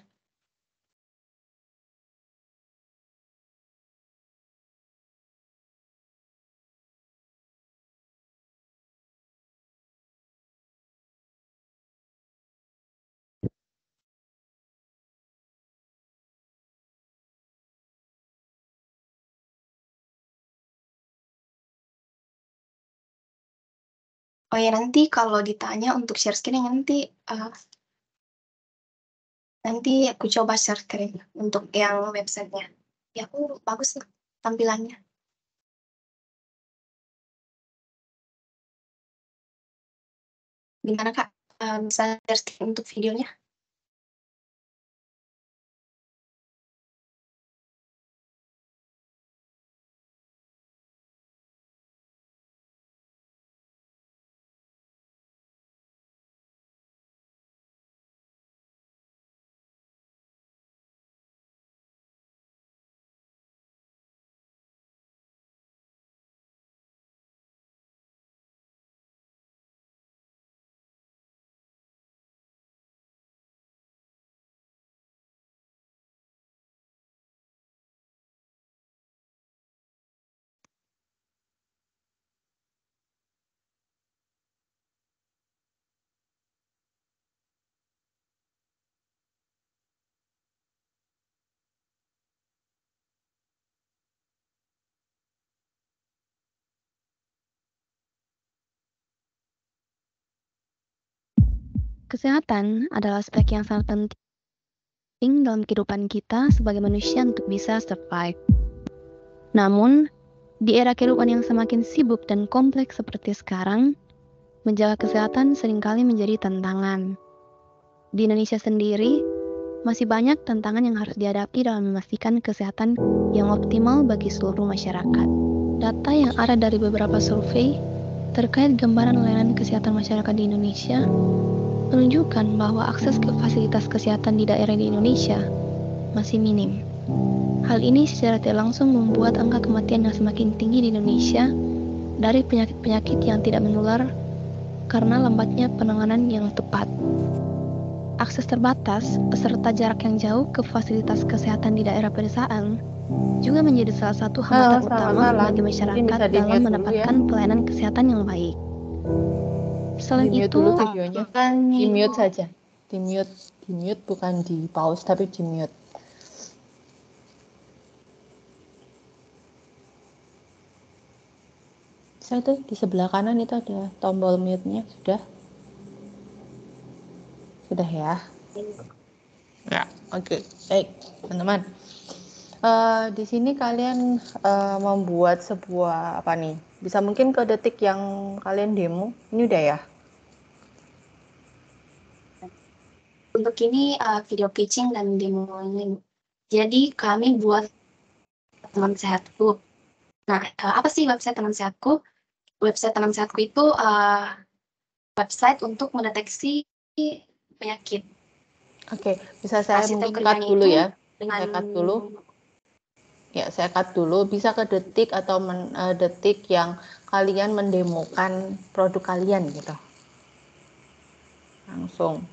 Oh ya, nanti kalau ditanya untuk share screen nanti aku coba share screen untuk yang websitenya. Ya, aku bagus lah tampilannya. Gimana Kak? Bisa share screen untuk videonya? Kesehatan adalah aspek yang sangat penting dalam kehidupan kita sebagai manusia untuk bisa survive. Namun, di era kehidupan yang semakin sibuk dan kompleks seperti sekarang, menjaga kesehatan seringkali menjadi tantangan. Di Indonesia sendiri, masih banyak tantangan yang harus dihadapi dalam memastikan kesehatan yang optimal bagi seluruh masyarakat. Data yang ada dari beberapa survei terkait gambaran layanan kesehatan masyarakat di Indonesia menunjukkan bahwa akses ke fasilitas kesehatan di daerah di Indonesia masih minim. Hal ini secara tidak langsung membuat angka kematian yang semakin tinggi di Indonesia dari penyakit-penyakit yang tidak menular karena lambatnya penanganan yang tepat. Akses terbatas serta jarak yang jauh ke fasilitas kesehatan di daerah pedesaan juga menjadi salah satu hambatan utama bagi masyarakat dalam mendapatkan pelayanan kesehatan yang baik. Selain Di-mute itu, dulu videonya. Di-mute saja. Di-mute bukan di pause tapi di-mute. Bisa tuh di sebelah kanan itu ada tombol mute-nya, sudah? Sudah ya? Ya, oke. Baik, teman-teman. Di sini kalian membuat sebuah apa nih? Bisa mungkin ke detik yang kalian demo. Ini udah ya? Untuk ini video pitching dan demonya. Jadi kami buat teman sehatku. Nah, apa sih website teman sehatku? Website teman sehatku itu website untuk mendeteksi penyakit. Oke, bisa saya Sistem mungkin cut kerjanya dulu itu ya? dengan Saya cut dulu. Ya, saya cut dulu. Bisa ke detik atau detik yang kalian mendemokan produk kalian gitu. Langsung.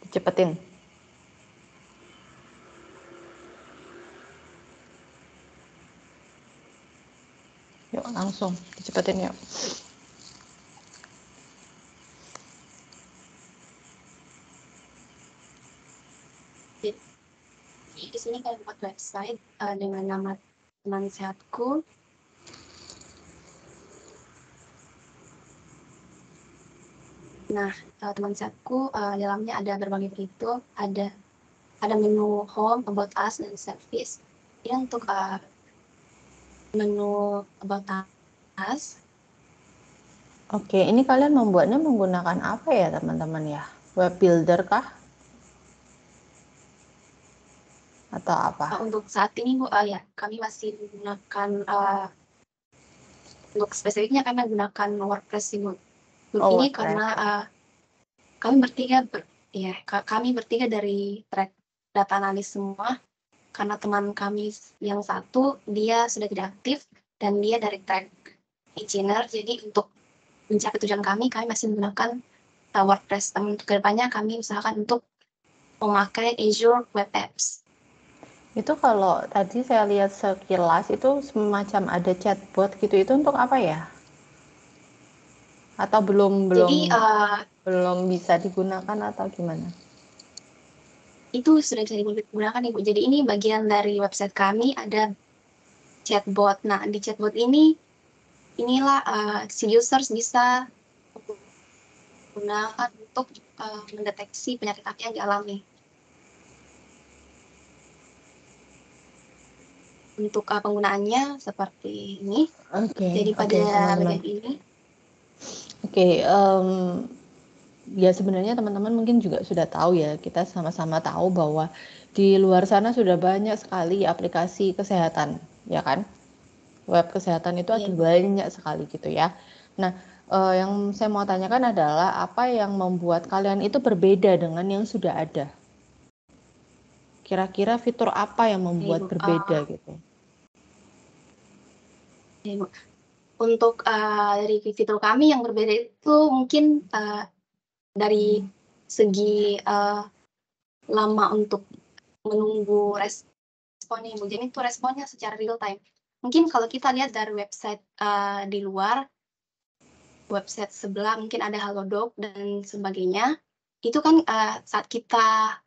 Dicepetin. Yuk, langsung. Dicepetin yuk. Di sini kalian buat website dengan nama teman sehatku. Nah, teman sehatku dalamnya ada berbagai fitur, ada menu home, about us, dan service. Ini untuk menu about us. Oke, ini kalian membuatnya menggunakan apa ya teman-teman ya? Web builder kah? Atau apa? Untuk saat ini Bu, ya kami masih menggunakan untuk spesifiknya kami menggunakan WordPress sih Bu. Ini WordPress. karena kami bertiga dari track data analis semua, karena teman kami yang satu dia sudah tidak aktif dan dia dari track engineer, jadi untuk mencapai tujuan kami masih menggunakan WordPress. Untuk kedepannya kami usahakan untuk memakai Azure Web Apps. Itu kalau tadi saya lihat sekilas itu semacam ada chatbot gitu, itu untuk apa ya? Atau belum bisa digunakan atau gimana? Itu sudah bisa digunakan Ibu. Jadi ini bagian dari website kami ada chatbot. Nah, di chatbot inilah si users bisa gunakan untuk mendeteksi penyakit apa yang dialami. Untuk penggunaannya seperti ini. Jadi pada bagian ini. Ya sebenarnya teman-teman mungkin juga sudah tahu ya, kita sama-sama tahu bahwa di luar sana sudah banyak sekali aplikasi kesehatan, ya kan? Web kesehatan itu ada banyak sekali gitu ya. Nah, yang saya mau tanyakan adalah apa yang membuat kalian itu berbeda dengan yang sudah ada? Kira-kira fitur apa yang membuat berbeda gitu? Untuk dari fitur kami yang berbeda itu mungkin dari segi lama untuk menunggu responnya Ibu. Jadi itu responnya secara real time. Mungkin kalau kita lihat dari website di luar, website sebelah mungkin ada Halodoc dan sebagainya. Itu kan saat kita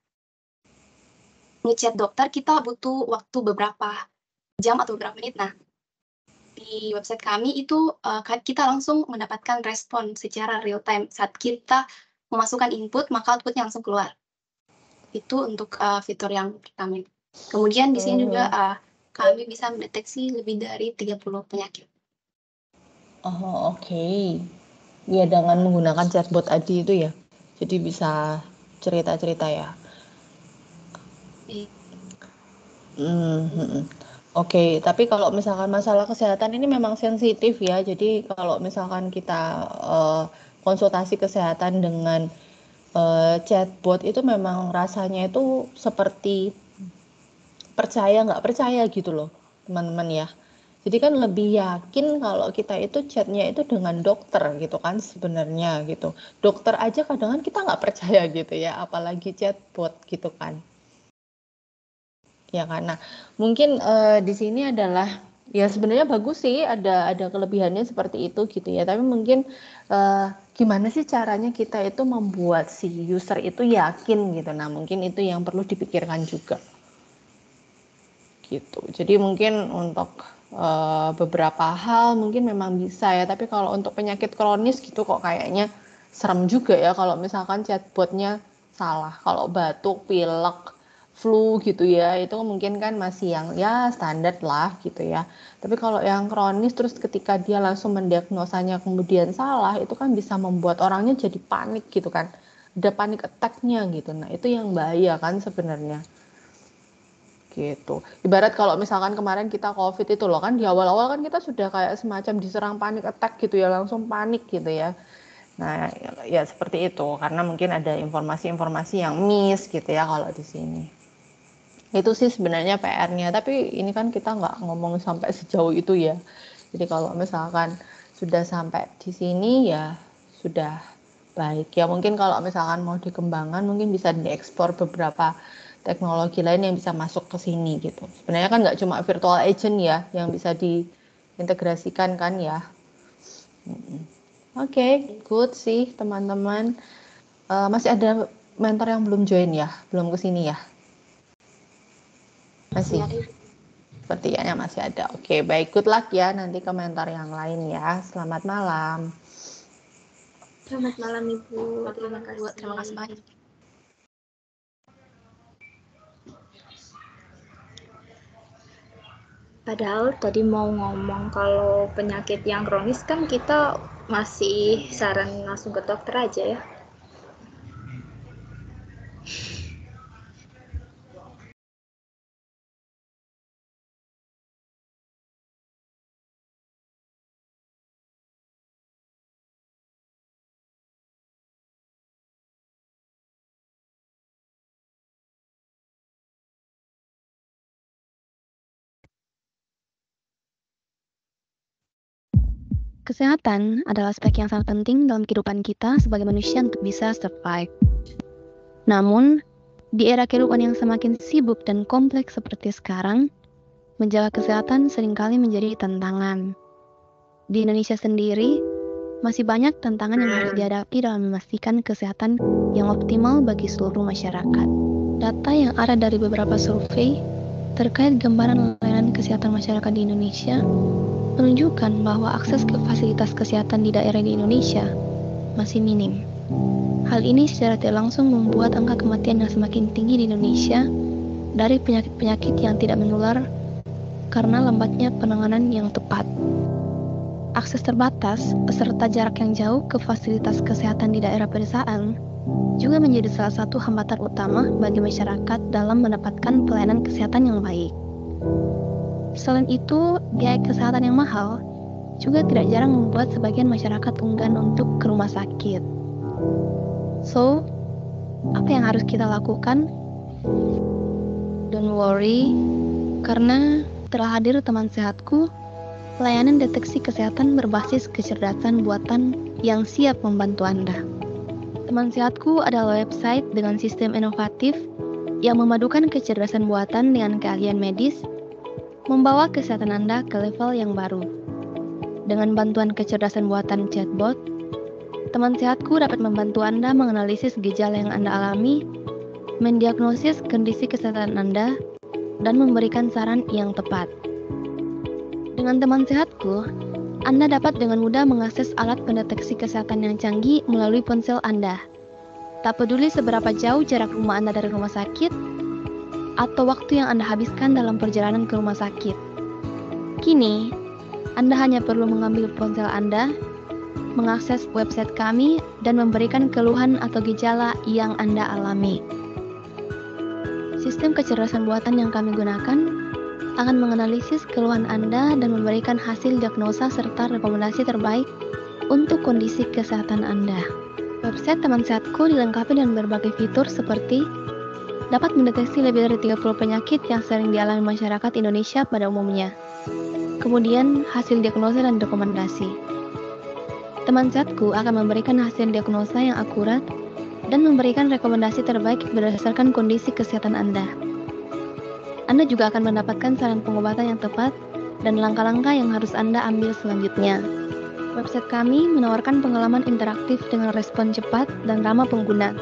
ngechat dokter, kita butuh waktu beberapa jam atau beberapa menit. Nah, di website kami itu kita langsung mendapatkan respon secara real time. Saat kita memasukkan input, maka outputnya langsung keluar. Itu untuk fitur yang pertama. Kemudian di sini juga kami bisa mendeteksi lebih dari 30 penyakit. Oh, oke. Ya, dengan menggunakan chatbot Adi itu ya. Jadi bisa cerita-cerita ya. Oke, tapi kalau misalkan masalah kesehatan ini memang sensitif ya. Jadi kalau misalkan kita konsultasi kesehatan dengan chatbot itu memang rasanya itu seperti percaya nggak percaya gitu loh teman-teman ya. Jadi kan lebih yakin kalau kita itu chatnya itu dengan dokter gitu kan sebenarnya gitu. Dokter aja kadang kan kita nggak percaya gitu ya, apalagi chatbot gitu kan. Ya kan. Nah, mungkin di sini adalah ya sebenarnya bagus sih ada kelebihannya seperti itu gitu ya. Tapi mungkin gimana sih caranya kita itu membuat si user itu yakin gitu. Nah, mungkin itu yang perlu dipikirkan juga. Gitu. Jadi mungkin untuk beberapa hal mungkin memang bisa ya, tapi kalau untuk penyakit kronis gitu kok kayaknya serem juga ya kalau misalkan chatbotnya salah. Kalau batuk, pilek, flu gitu ya, itu mungkin kan masih yang ya standar lah gitu ya. Tapi kalau yang kronis terus ketika dia langsung mendiagnosanya kemudian salah, itu kan bisa membuat orangnya jadi panik gitu kan. Ada panic attack-nya gitu. Nah, itu yang bahaya kan sebenarnya. Gitu. Ibarat kalau misalkan kemarin kita COVID itu loh kan di awal-awal kan kita sudah kayak semacam diserang panic attack gitu ya, langsung panik gitu ya. Nah, ya seperti itu karena mungkin ada informasi-informasi yang miss gitu ya kalau di sini. Itu sih sebenarnya PR-nya, tapi ini kan kita nggak ngomong sampai sejauh itu ya. Jadi kalau misalkan sudah sampai di sini ya sudah baik. Ya mungkin kalau misalkan mau dikembangkan mungkin bisa diekspor beberapa teknologi lain yang bisa masuk ke sini gitu. Sebenarnya kan nggak cuma virtual agent ya yang bisa diintegrasikan kan ya. Oke, good sih teman-teman. Masih ada mentor yang belum join ya, belum ke sini ya? Masih. Sepertinya masih ada. Oke, baik, good luck ya nanti ke mentor yang lain ya. Selamat malam. Selamat malam Ibu. Terima kasih. Terima kasih banyak. Padahal tadi mau ngomong kalau penyakit yang kronis kan kita masih saran langsung ke dokter aja ya. Kesehatan adalah aspek yang sangat penting dalam kehidupan kita sebagai manusia untuk bisa survive. Namun, di era kehidupan yang semakin sibuk dan kompleks seperti sekarang, menjaga kesehatan seringkali menjadi tantangan. Di Indonesia sendiri, masih banyak tantangan yang harus dihadapi dalam memastikan kesehatan yang optimal bagi seluruh masyarakat. Data yang ada dari beberapa survei terkait gambaran layanan kesehatan masyarakat di Indonesia menunjukkan bahwa akses ke fasilitas kesehatan di daerah di Indonesia masih minim. Hal ini secara tidak langsung membuat angka kematian yang semakin tinggi di Indonesia dari penyakit-penyakit yang tidak menular karena lambatnya penanganan yang tepat. Akses terbatas beserta jarak yang jauh ke fasilitas kesehatan di daerah pedesaan juga menjadi salah satu hambatan utama bagi masyarakat dalam mendapatkan pelayanan kesehatan yang baik. Selain itu, biaya kesehatan yang mahal juga tidak jarang membuat sebagian masyarakat enggan untuk ke rumah sakit. So, apa yang harus kita lakukan? Don't worry, karena telah hadir teman sehatku, layanan deteksi kesehatan berbasis kecerdasan buatan yang siap membantu Anda. Teman sehatku adalah website dengan sistem inovatif yang memadukan kecerdasan buatan dengan keahlian medis, membawa kesehatan Anda ke level yang baru. Dengan bantuan kecerdasan buatan chatbot, teman sehatku dapat membantu Anda menganalisis gejala yang Anda alami, mendiagnosis kondisi kesehatan Anda, dan memberikan saran yang tepat. Dengan teman sehatku, Anda dapat dengan mudah mengakses alat pendeteksi kesehatan yang canggih melalui ponsel Anda. Tak peduli seberapa jauh jarak rumah Anda dari rumah sakit, atau waktu yang Anda habiskan dalam perjalanan ke rumah sakit. Kini, Anda hanya perlu mengambil ponsel Anda, mengakses website kami, dan memberikan keluhan atau gejala yang Anda alami. Sistem kecerdasan buatan yang kami gunakan akan menganalisis keluhan Anda dan memberikan hasil diagnosa serta rekomendasi terbaik untuk kondisi kesehatan Anda. Website Teman Sehatku dilengkapi dengan berbagai fitur seperti dapat mendeteksi lebih dari 30 penyakit yang sering dialami masyarakat Indonesia pada umumnya. Kemudian, hasil diagnosa dan rekomendasi. Teman Sehatku akan memberikan hasil diagnosa yang akurat dan memberikan rekomendasi terbaik berdasarkan kondisi kesehatan Anda. Anda juga akan mendapatkan saran pengobatan yang tepat dan langkah-langkah yang harus Anda ambil selanjutnya. Website kami menawarkan pengalaman interaktif dengan respon cepat dan ramah pengguna.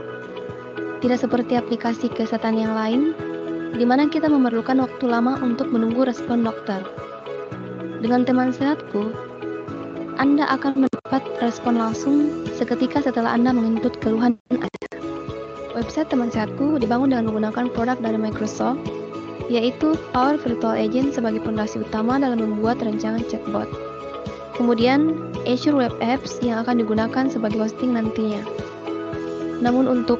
Tidak seperti aplikasi kesehatan yang lain, di mana kita memerlukan waktu lama untuk menunggu respon dokter. Dengan Teman Sehatku, Anda akan mendapat respon langsung seketika setelah Anda menginput keluhan Anda. Website Teman Sehatku dibangun dengan menggunakan produk dari Microsoft, yaitu Power Virtual Agent sebagai fondasi utama dalam membuat rancangan chatbot. Kemudian, Azure Web Apps yang akan digunakan sebagai hosting nantinya. Namun untuk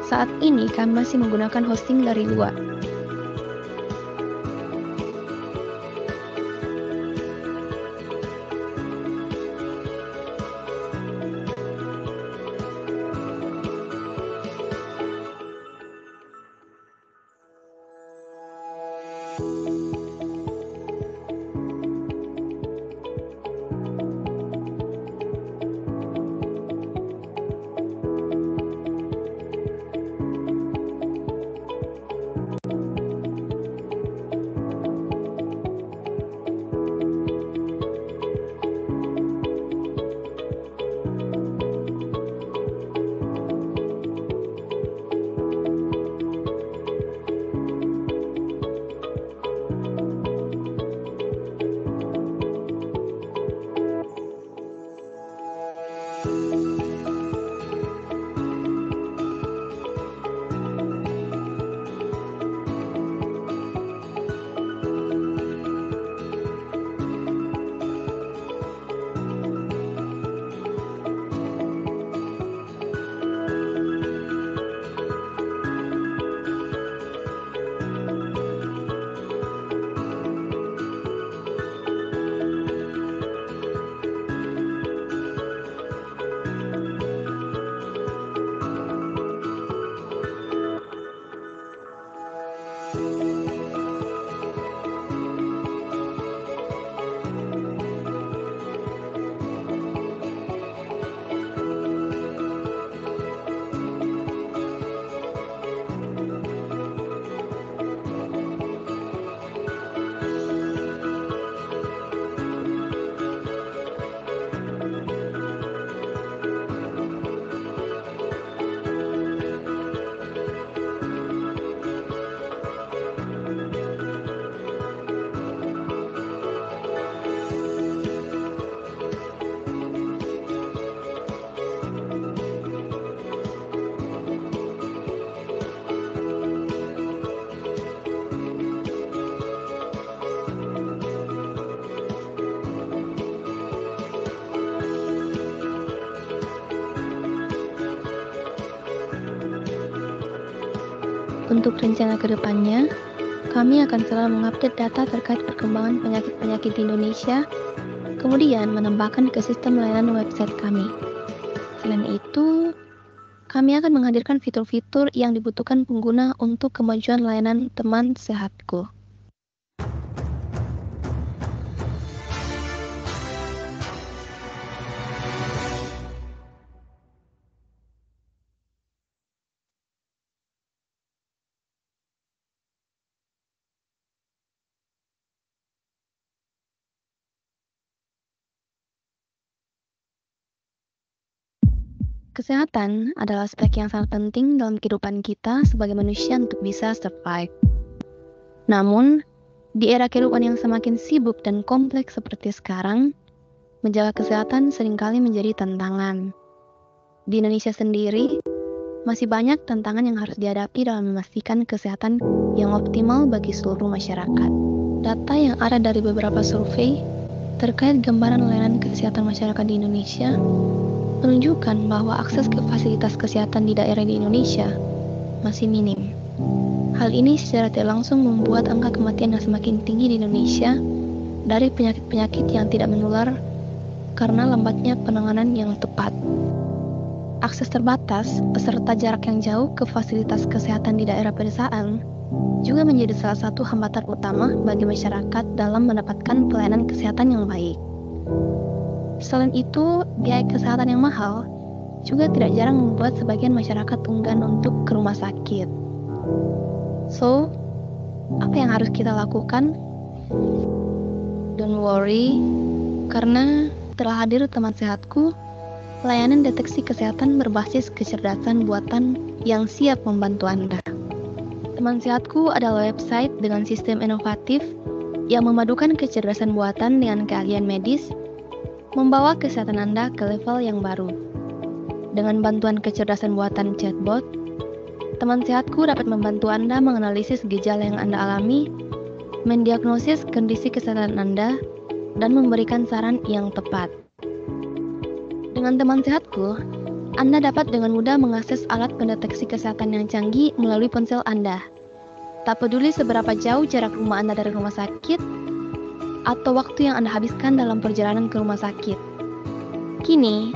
saat ini kami masih menggunakan hosting dari luar. Untuk rencana ke depannya, kami akan selalu mengupdate data terkait perkembangan penyakit-penyakit di Indonesia, kemudian menambahkan ke sistem layanan website kami. Selain itu, kami akan menghadirkan fitur-fitur yang dibutuhkan pengguna untuk kemajuan layanan Teman Sehatku. Kesehatan adalah aspek yang sangat penting dalam kehidupan kita sebagai manusia untuk bisa survive. Namun, di era kehidupan yang semakin sibuk dan kompleks seperti sekarang, menjaga kesehatan seringkali menjadi tantangan. Di Indonesia sendiri, masih banyak tantangan yang harus dihadapi dalam memastikan kesehatan yang optimal bagi seluruh masyarakat. Data yang ada dari beberapa survei terkait gambaran layanan kesehatan masyarakat di Indonesia menunjukkan bahwa akses ke fasilitas kesehatan di daerah di Indonesia masih minim. Hal ini secara tidak langsung membuat angka kematian yang semakin tinggi di Indonesia dari penyakit-penyakit yang tidak menular karena lambatnya penanganan yang tepat. Akses terbatas beserta jarak yang jauh ke fasilitas kesehatan di daerah pedesaan juga menjadi salah satu hambatan utama bagi masyarakat dalam mendapatkan pelayanan kesehatan yang baik. Selain itu, biaya kesehatan yang mahal juga tidak jarang membuat sebagian masyarakat enggan untuk ke rumah sakit. So, apa yang harus kita lakukan? Don't worry, karena telah hadir teman sehatku, layanan deteksi kesehatan berbasis kecerdasan buatan yang siap membantu Anda. Teman sehatku adalah website dengan sistem inovatif yang memadukan kecerdasan buatan dengan keahlian medis, membawa kesehatan Anda ke level yang baru. Dengan bantuan kecerdasan buatan chatbot, teman sehatku dapat membantu Anda menganalisis gejala yang Anda alami, mendiagnosis kondisi kesehatan Anda, dan memberikan saran yang tepat. Dengan teman sehatku, Anda dapat dengan mudah mengakses alat pendeteksi kesehatan yang canggih melalui ponsel Anda. Tak peduli seberapa jauh jarak rumah Anda dari rumah sakit, atau waktu yang Anda habiskan dalam perjalanan ke rumah sakit. Kini,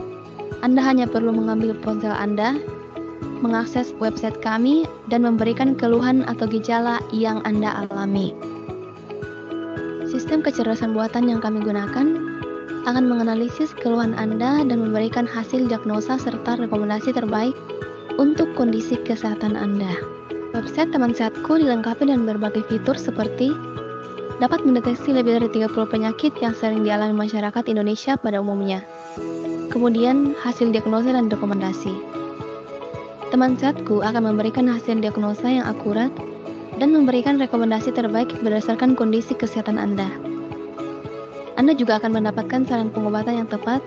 Anda hanya perlu mengambil ponsel Anda, mengakses website kami, dan memberikan keluhan atau gejala yang Anda alami. Sistem kecerdasan buatan yang kami gunakan akan menganalisis keluhan Anda dan memberikan hasil diagnosa serta rekomendasi terbaik untuk kondisi kesehatan Anda. Website teman sehatku dilengkapi dengan berbagai fitur seperti dapat mendeteksi lebih dari 30 penyakit yang sering dialami masyarakat Indonesia pada umumnya. Kemudian, hasil diagnosa dan rekomendasi. Teman sehatku akan memberikan hasil diagnosa yang akurat dan memberikan rekomendasi terbaik berdasarkan kondisi kesehatan Anda. Anda juga akan mendapatkan saran pengobatan yang tepat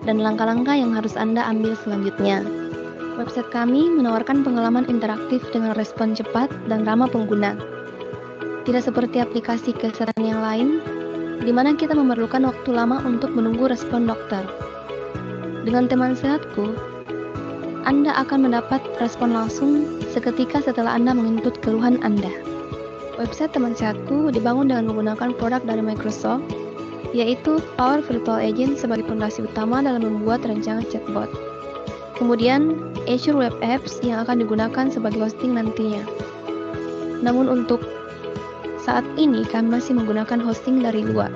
dan langkah-langkah yang harus Anda ambil selanjutnya. Website kami menawarkan pengalaman interaktif dengan respon cepat dan ramah pengguna. Tidak seperti aplikasi kesehatan yang lain, di mana kita memerlukan waktu lama untuk menunggu respon dokter. Dengan teman sehatku, Anda akan mendapat respon langsung seketika setelah Anda menginput keluhan Anda. Website teman sehatku dibangun dengan menggunakan produk dari Microsoft, yaitu Power Virtual Agent sebagai fondasi utama dalam membuat rancangan chatbot. Kemudian, Azure Web Apps yang akan digunakan sebagai hosting nantinya. Namun untuk saat ini kami masih menggunakan hosting dari luar.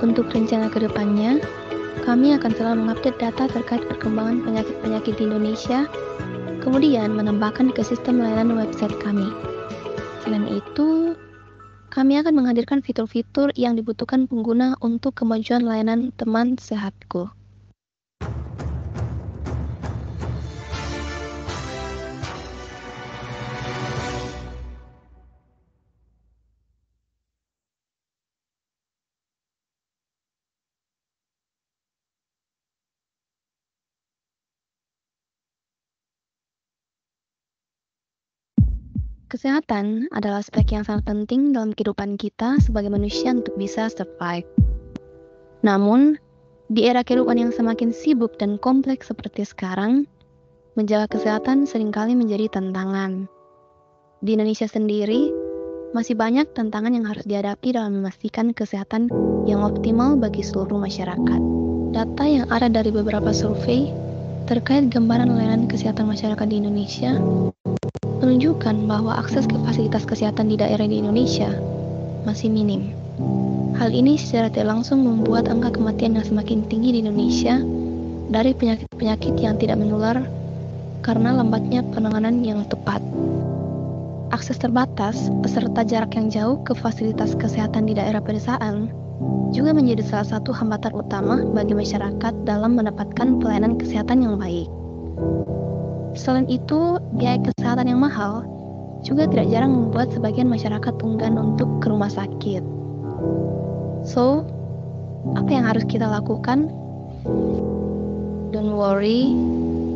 Untuk rencana ke depannya, kami akan selalu mengupdate data terkait perkembangan penyakit-penyakit di Indonesia, kemudian menambahkan ke sistem layanan website kami. Selain itu, kami akan menghadirkan fitur-fitur yang dibutuhkan pengguna untuk kemajuan layanan teman sehatku. Kesehatan adalah aspek yang sangat penting dalam kehidupan kita sebagai manusia untuk bisa survive. Namun, di era kehidupan yang semakin sibuk dan kompleks seperti sekarang, menjaga kesehatan seringkali menjadi tantangan. Di Indonesia sendiri, masih banyak tantangan yang harus dihadapi dalam memastikan kesehatan yang optimal bagi seluruh masyarakat. Data yang ada dari beberapa survei terkait gambaran layanan kesehatan masyarakat di Indonesia menunjukkan bahwa akses ke fasilitas kesehatan di daerah di Indonesia masih minim. Hal ini secara tidak langsung membuat angka kematian yang semakin tinggi di Indonesia dari penyakit-penyakit yang tidak menular karena lambatnya penanganan yang tepat. Akses terbatas beserta jarak yang jauh ke fasilitas kesehatan di daerah pedesaan juga menjadi salah satu hambatan utama bagi masyarakat dalam mendapatkan pelayanan kesehatan yang baik. Selain itu, biaya kesehatan yang mahal juga tidak jarang membuat sebagian masyarakat enggan untuk ke rumah sakit. So, apa yang harus kita lakukan? Don't worry,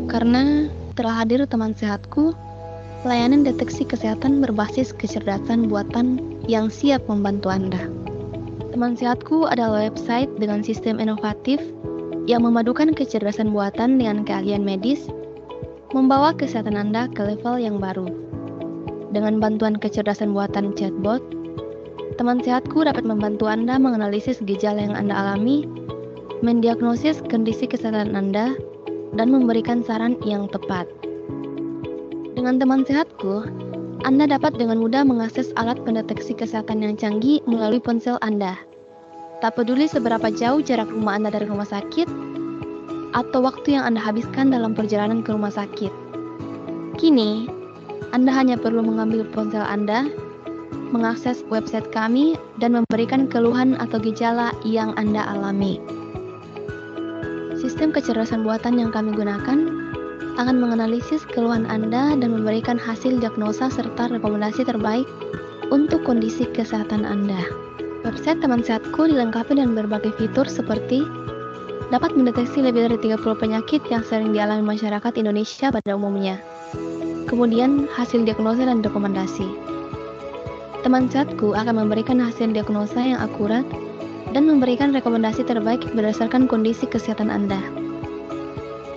karena telah hadir teman sehatku, layanan deteksi kesehatan berbasis kecerdasan buatan yang siap membantu Anda. Teman sehatku adalah website dengan sistem inovatif yang memadukan kecerdasan buatan dengan keahlian medis, membawa kesehatan Anda ke level yang baru. Dengan bantuan kecerdasan buatan chatbot, teman sehatku dapat membantu Anda menganalisis gejala yang Anda alami, mendiagnosis kondisi kesehatan Anda, dan memberikan saran yang tepat. Dengan teman sehatku, Anda dapat dengan mudah mengakses alat pendeteksi kesehatan yang canggih melalui ponsel Anda. Tak peduli seberapa jauh jarak rumah Anda dari rumah sakit, atau waktu yang Anda habiskan dalam perjalanan ke rumah sakit. Kini, Anda hanya perlu mengambil ponsel Anda, mengakses website kami, dan memberikan keluhan atau gejala yang Anda alami. Sistem kecerdasan buatan yang kami gunakan akan menganalisis keluhan Anda dan memberikan hasil diagnosa serta rekomendasi terbaik untuk kondisi kesehatan Anda. Website teman sehatku dilengkapi dengan berbagai fitur seperti dapat mendeteksi lebih dari 30 penyakit yang sering dialami masyarakat Indonesia pada umumnya. Kemudian, hasil diagnosa dan rekomendasi. Teman sehatku akan memberikan hasil diagnosa yang akurat dan memberikan rekomendasi terbaik berdasarkan kondisi kesehatan Anda.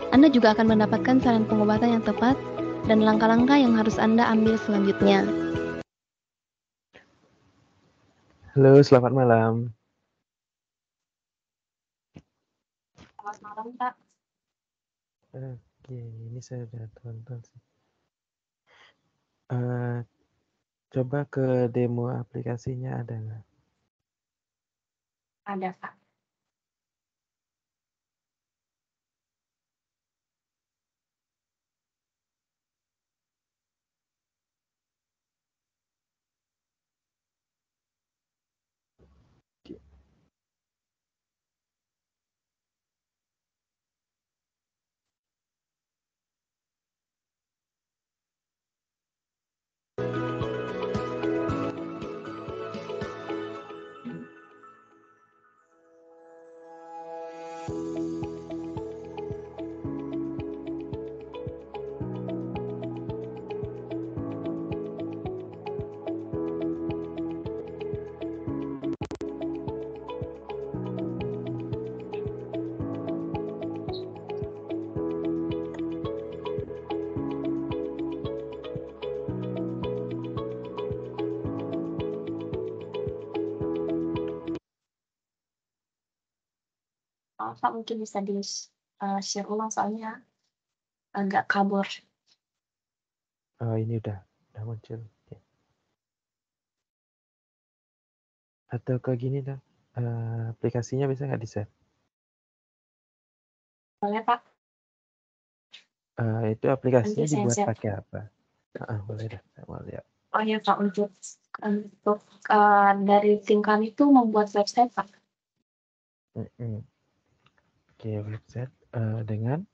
Anda juga akan mendapatkan saran pengobatan yang tepat dan langkah-langkah yang harus Anda ambil selanjutnya. Halo, selamat malam. Selamat malam, Pak. Oke, ini saya udah tonton sih. Coba ke demo aplikasinya ada nggak? Ada, Pak. Pak mungkin bisa di share ulang soalnya agak kabur. Oh, ini udah muncul. Oke. Atau kayak gini dah. aplikasinya bisa nggak di-share? Boleh, Pak. Itu aplikasinya Nanti saya dibuat share. pakai apa? Boleh dah, saya mau lihat. Oh ya, Pak, untuk dari tim kami itu membuat website, Pak. Oke, website dengan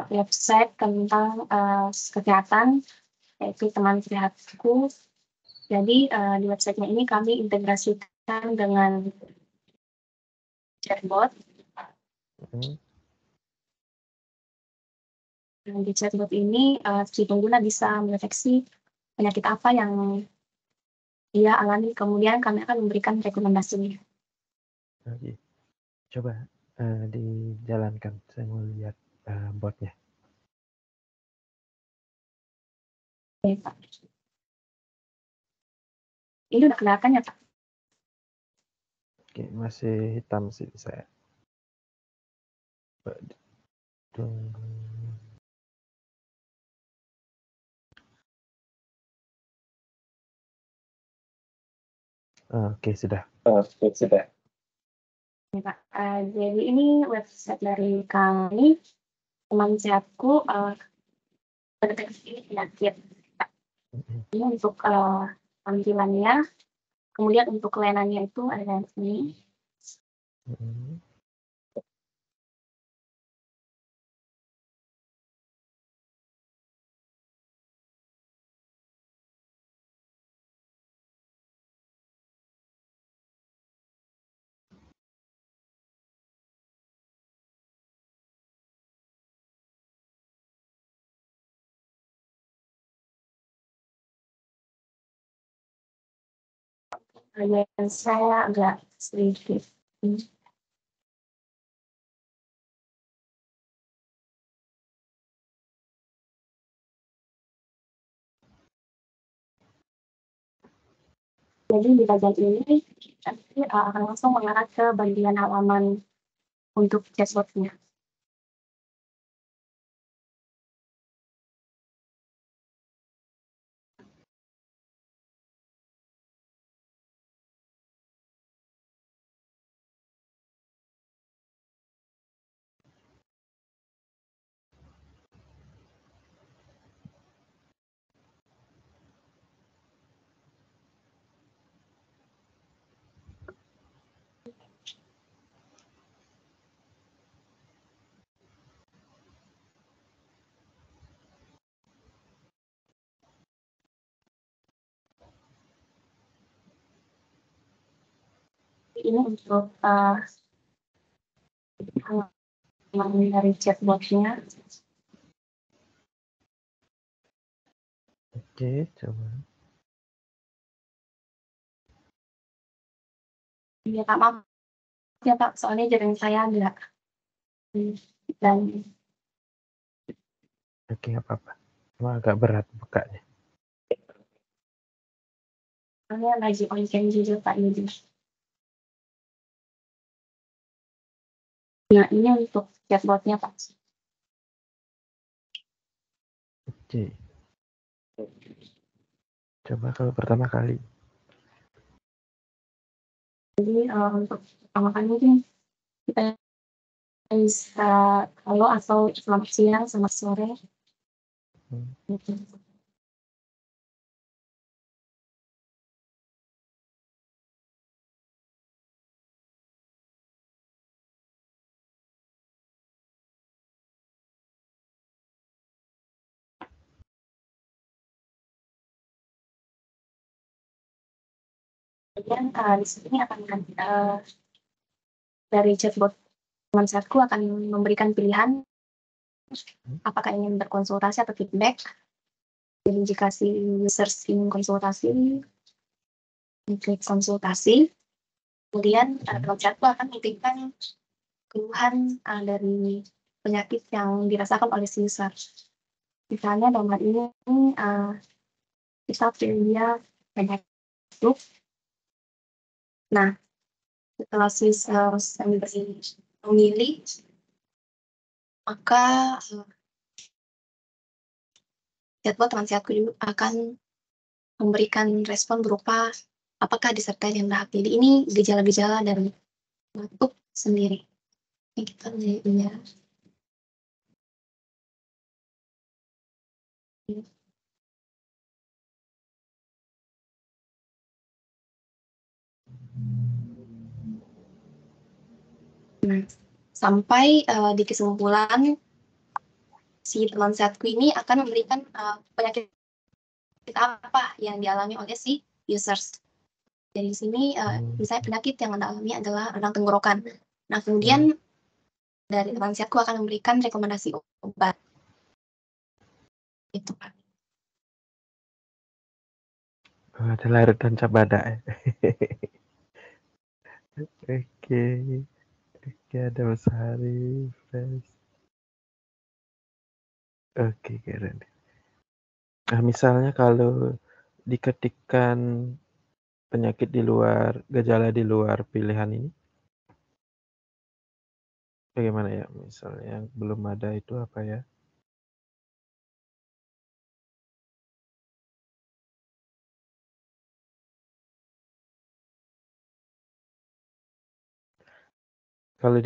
Website tentang kesehatan, yaitu teman sehatku. Jadi di websitenya ini kami integrasikan dengan chatbot. Dan di chatbot ini si pengguna bisa mendeteksi penyakit apa yang dia alami, kemudian kami akan memberikan rekomendasinya. Oke. Coba dijalankan, saya mau lihat botnya. Oke, Pak. Ini udah kelihatan ya, Pak? Oke, masih hitam sih saya. Tunggu. Oke, sudah. Ya, Pak. Jadi ini website dari kami, teman sehatku, mendeteksi penyakit. Ini untuk tampilannya. Kemudian untuk layanannya itu ada di sini. Layanan saya agak sedikit. Jadi di bagian ini nanti akan langsung mengarah ke bagian halaman untuk chatbotnya. Ini untuk halaman dari chatbotnya. Oke, coba. Iya, Pak, maaf ya, Pak, soalnya jaring saya agak dan Oke, nggak apa-apa. Cuma agak berat bukanya. soalnya lagi on-cam juga, Pak, ini. Nah, ini untuk chatbotnya, Pak. Oke. Coba kalau pertama kali. Jadi untuk pertama kali mungkin kita bisa halo atau selamat siang, selamat sore. Kemudian di sini akan dari chatbot teman sehatku akan memberikan pilihan apakah ingin berkonsultasi atau feedback. Jadi jika si users ingin konsultasi, klik konsultasi. Kemudian teman sehatku akan menitipkan keluhan dari penyakit yang dirasakan oleh si user. Misalnya dalam hal ini kita pilih dia penyakit flu. Nah, setelah si user memilih, maka chatbot teman sehatku juga akan memberikan respon berupa apakah disertai dengan dahak. Jadi ini gejala-gejala dari batuk sendiri. Ini kita lihat. Sampai di kesimpulan si teman sehatku ini akan memberikan penyakit apa yang dialami oleh si users. Dari sini misalnya penyakit yang Anda alami adalah radang tenggorokan. Nah, kemudian dari teman sehatku akan memberikan rekomendasi obat. Itu Pak. Adalah redan cabada. Oke, ada Mas Hari, Fresh. Oke, keren. Nah, misalnya kalau diketikkan penyakit di luar, gejala di luar pilihan ini, bagaimana ya? Misalnya yang belum ada itu apa ya? Kalau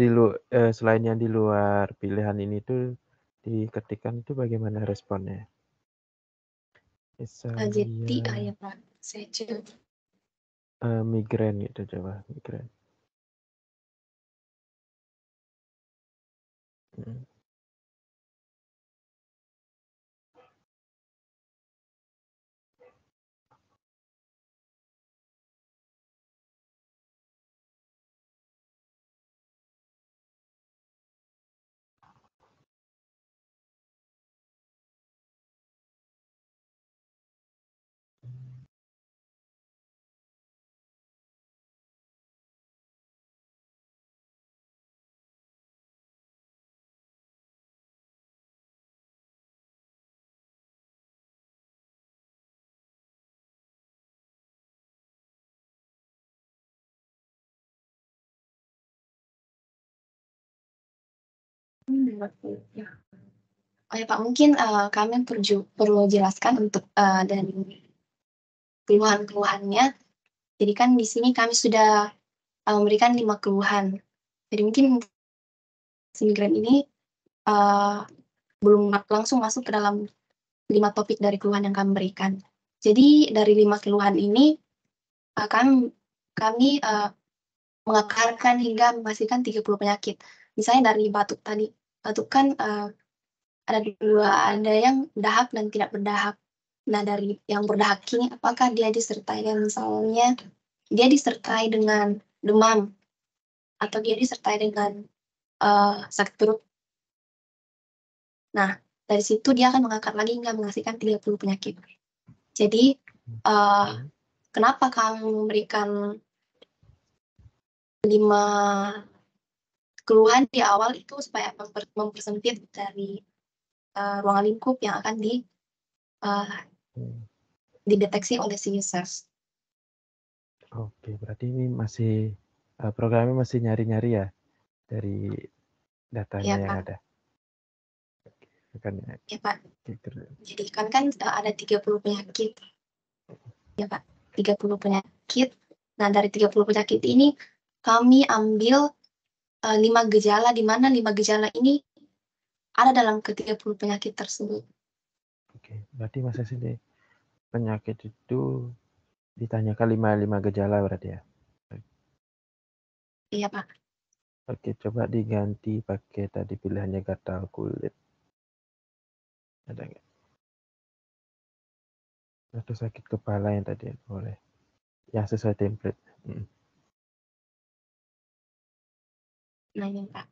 selain yang di luar pilihan ini tuh diketikkan itu bagaimana responnya? Jadi Misalnya ya Pak, saya coba. migrain gitu, coba migrain. Oh ya Pak, mungkin kami perlu jelaskan untuk dari keluhan-keluhannya. Jadi kan di sini kami sudah memberikan 5 keluhan. Jadi mungkin migrain ini belum langsung masuk ke dalam 5 topik dari keluhan yang kami berikan. Jadi dari 5 keluhan ini kami mengakarkan hingga menghasilkan 30 penyakit. Misalnya dari batuk tadi. Batuk kan ada 2, ada yang berdahak dan tidak berdahak. Nah, dari yang berdahak ini apakah dia disertai dengan misalnya dia disertai dengan demam atau dia disertai dengan sakit perut. Nah, dari situ dia akan mengangkat lagi hingga menghasilkan 30 penyakit. Jadi, kenapa kamu memberikan 5 keluhan di awal itu supaya mempersempit dari ruang lingkup yang akan dideteksi oleh si users. Oke, berarti ini masih programnya masih nyari-nyari ya dari datanya Ya, yang Pak. ada. Ya Pak. Jadi kan ada 30 penyakit. Ya Pak, 30 penyakit. Nah, dari 30 penyakit ini kami ambil 5 gejala, di mana 5 gejala ini ada dalam ke-30 penyakit tersebut. Oke, berarti masa sini penyakit itu ditanyakan 5 gejala berarti ya? Iya Pak. Oke, coba diganti pakai tadi pilihannya gatal kulit. Ada nggak? Atau sakit kepala yang tadi boleh. Yang sesuai template. Nah, ini Pak.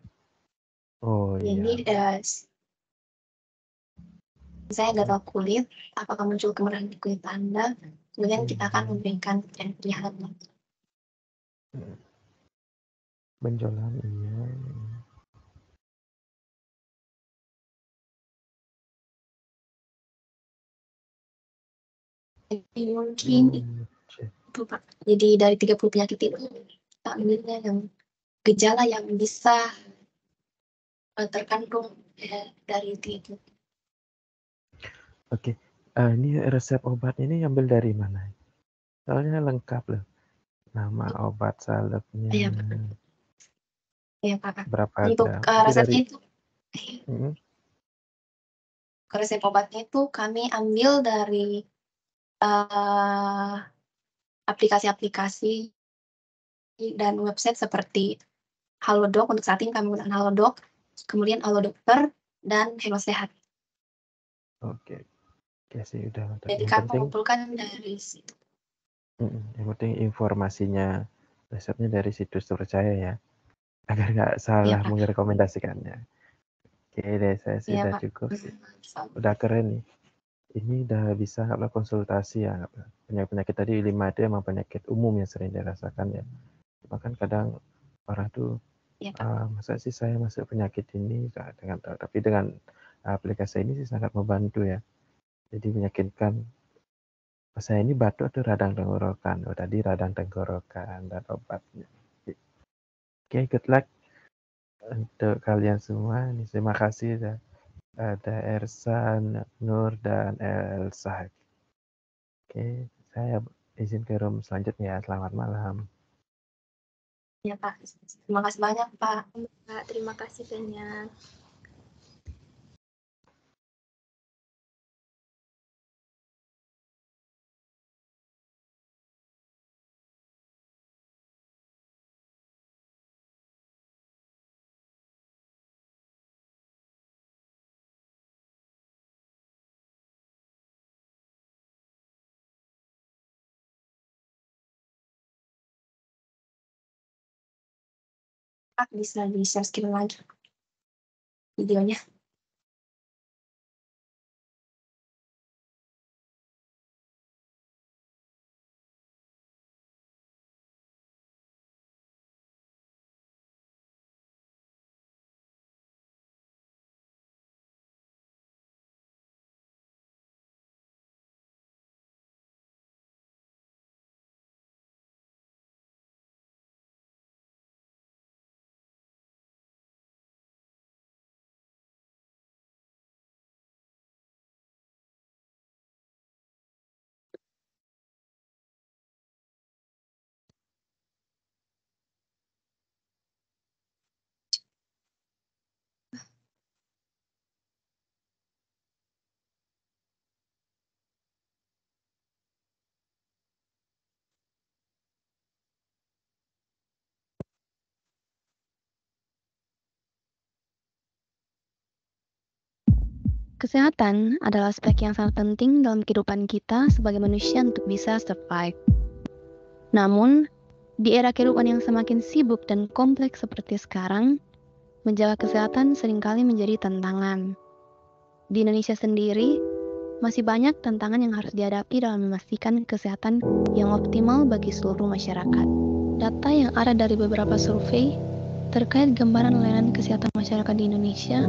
Oh Jadi, iya. saya gatal kulit, apakah muncul kemerahan di kulit Anda? Kemudian kita akan memberikan pilihan. Benjolan, iya. Jadi mungkin itu Pak. Jadi dari 30 penyakit itu kita ambilnya yang gejala yang bisa terkandung dari itu. Oke, ini resep obatnya ini ambil dari mana? Soalnya lengkap loh. Nama obat salepnya. Iya, Pak. Iya, Pak. Berapa Untuk gram? Itu resepnya dari itu, mm, resep obatnya itu kami ambil dari aplikasi-aplikasi dan website seperti Halodoc. Untuk saat ini kami menggunakan Halodoc, kemudian Halodokter dan Hello Sehat. oke. Oke sih udah. Jadi Yang kami penting mengumpulkan dari situ. yang penting informasinya resepnya dari situs terpercaya ya. Agar nggak Iya, salah Pak. merekomendasikannya. Oke deh, saya sih Iya, udah Pak. cukup sih. Udah keren nih. Ini udah bisa nggak konsultasi ya. Penyakit tadi 5 itu emang penyakit umum yang sering dirasakan ya. Bahkan kadang orang tuh Iya, Pak. masa sih saya masuk penyakit ini tapi dengan aplikasi ini sih sangat membantu ya. Jadi meyakinkan saya ini batuk atau radang tenggorokan. Oh tadi radang tenggorokan dan obatnya. Oke, good luck untuk kalian semua. Ini terima kasih ya. Ada Ersan, Nur, dan Elsa. Oke, saya izin ke room selanjutnya. Selamat malam. Iya, Pak. Terima kasih banyak, Pak. Pak, terima kasih banyak. Pak, bisa di-share screen lagi videonya. Kesehatan adalah aspek yang sangat penting dalam kehidupan kita sebagai manusia untuk bisa survive. Namun, di era kehidupan yang semakin sibuk dan kompleks seperti sekarang, menjaga kesehatan seringkali menjadi tantangan. Di Indonesia sendiri, masih banyak tantangan yang harus dihadapi dalam memastikan kesehatan yang optimal bagi seluruh masyarakat. Data yang ada dari beberapa survei terkait gambaran layanan kesehatan masyarakat di Indonesia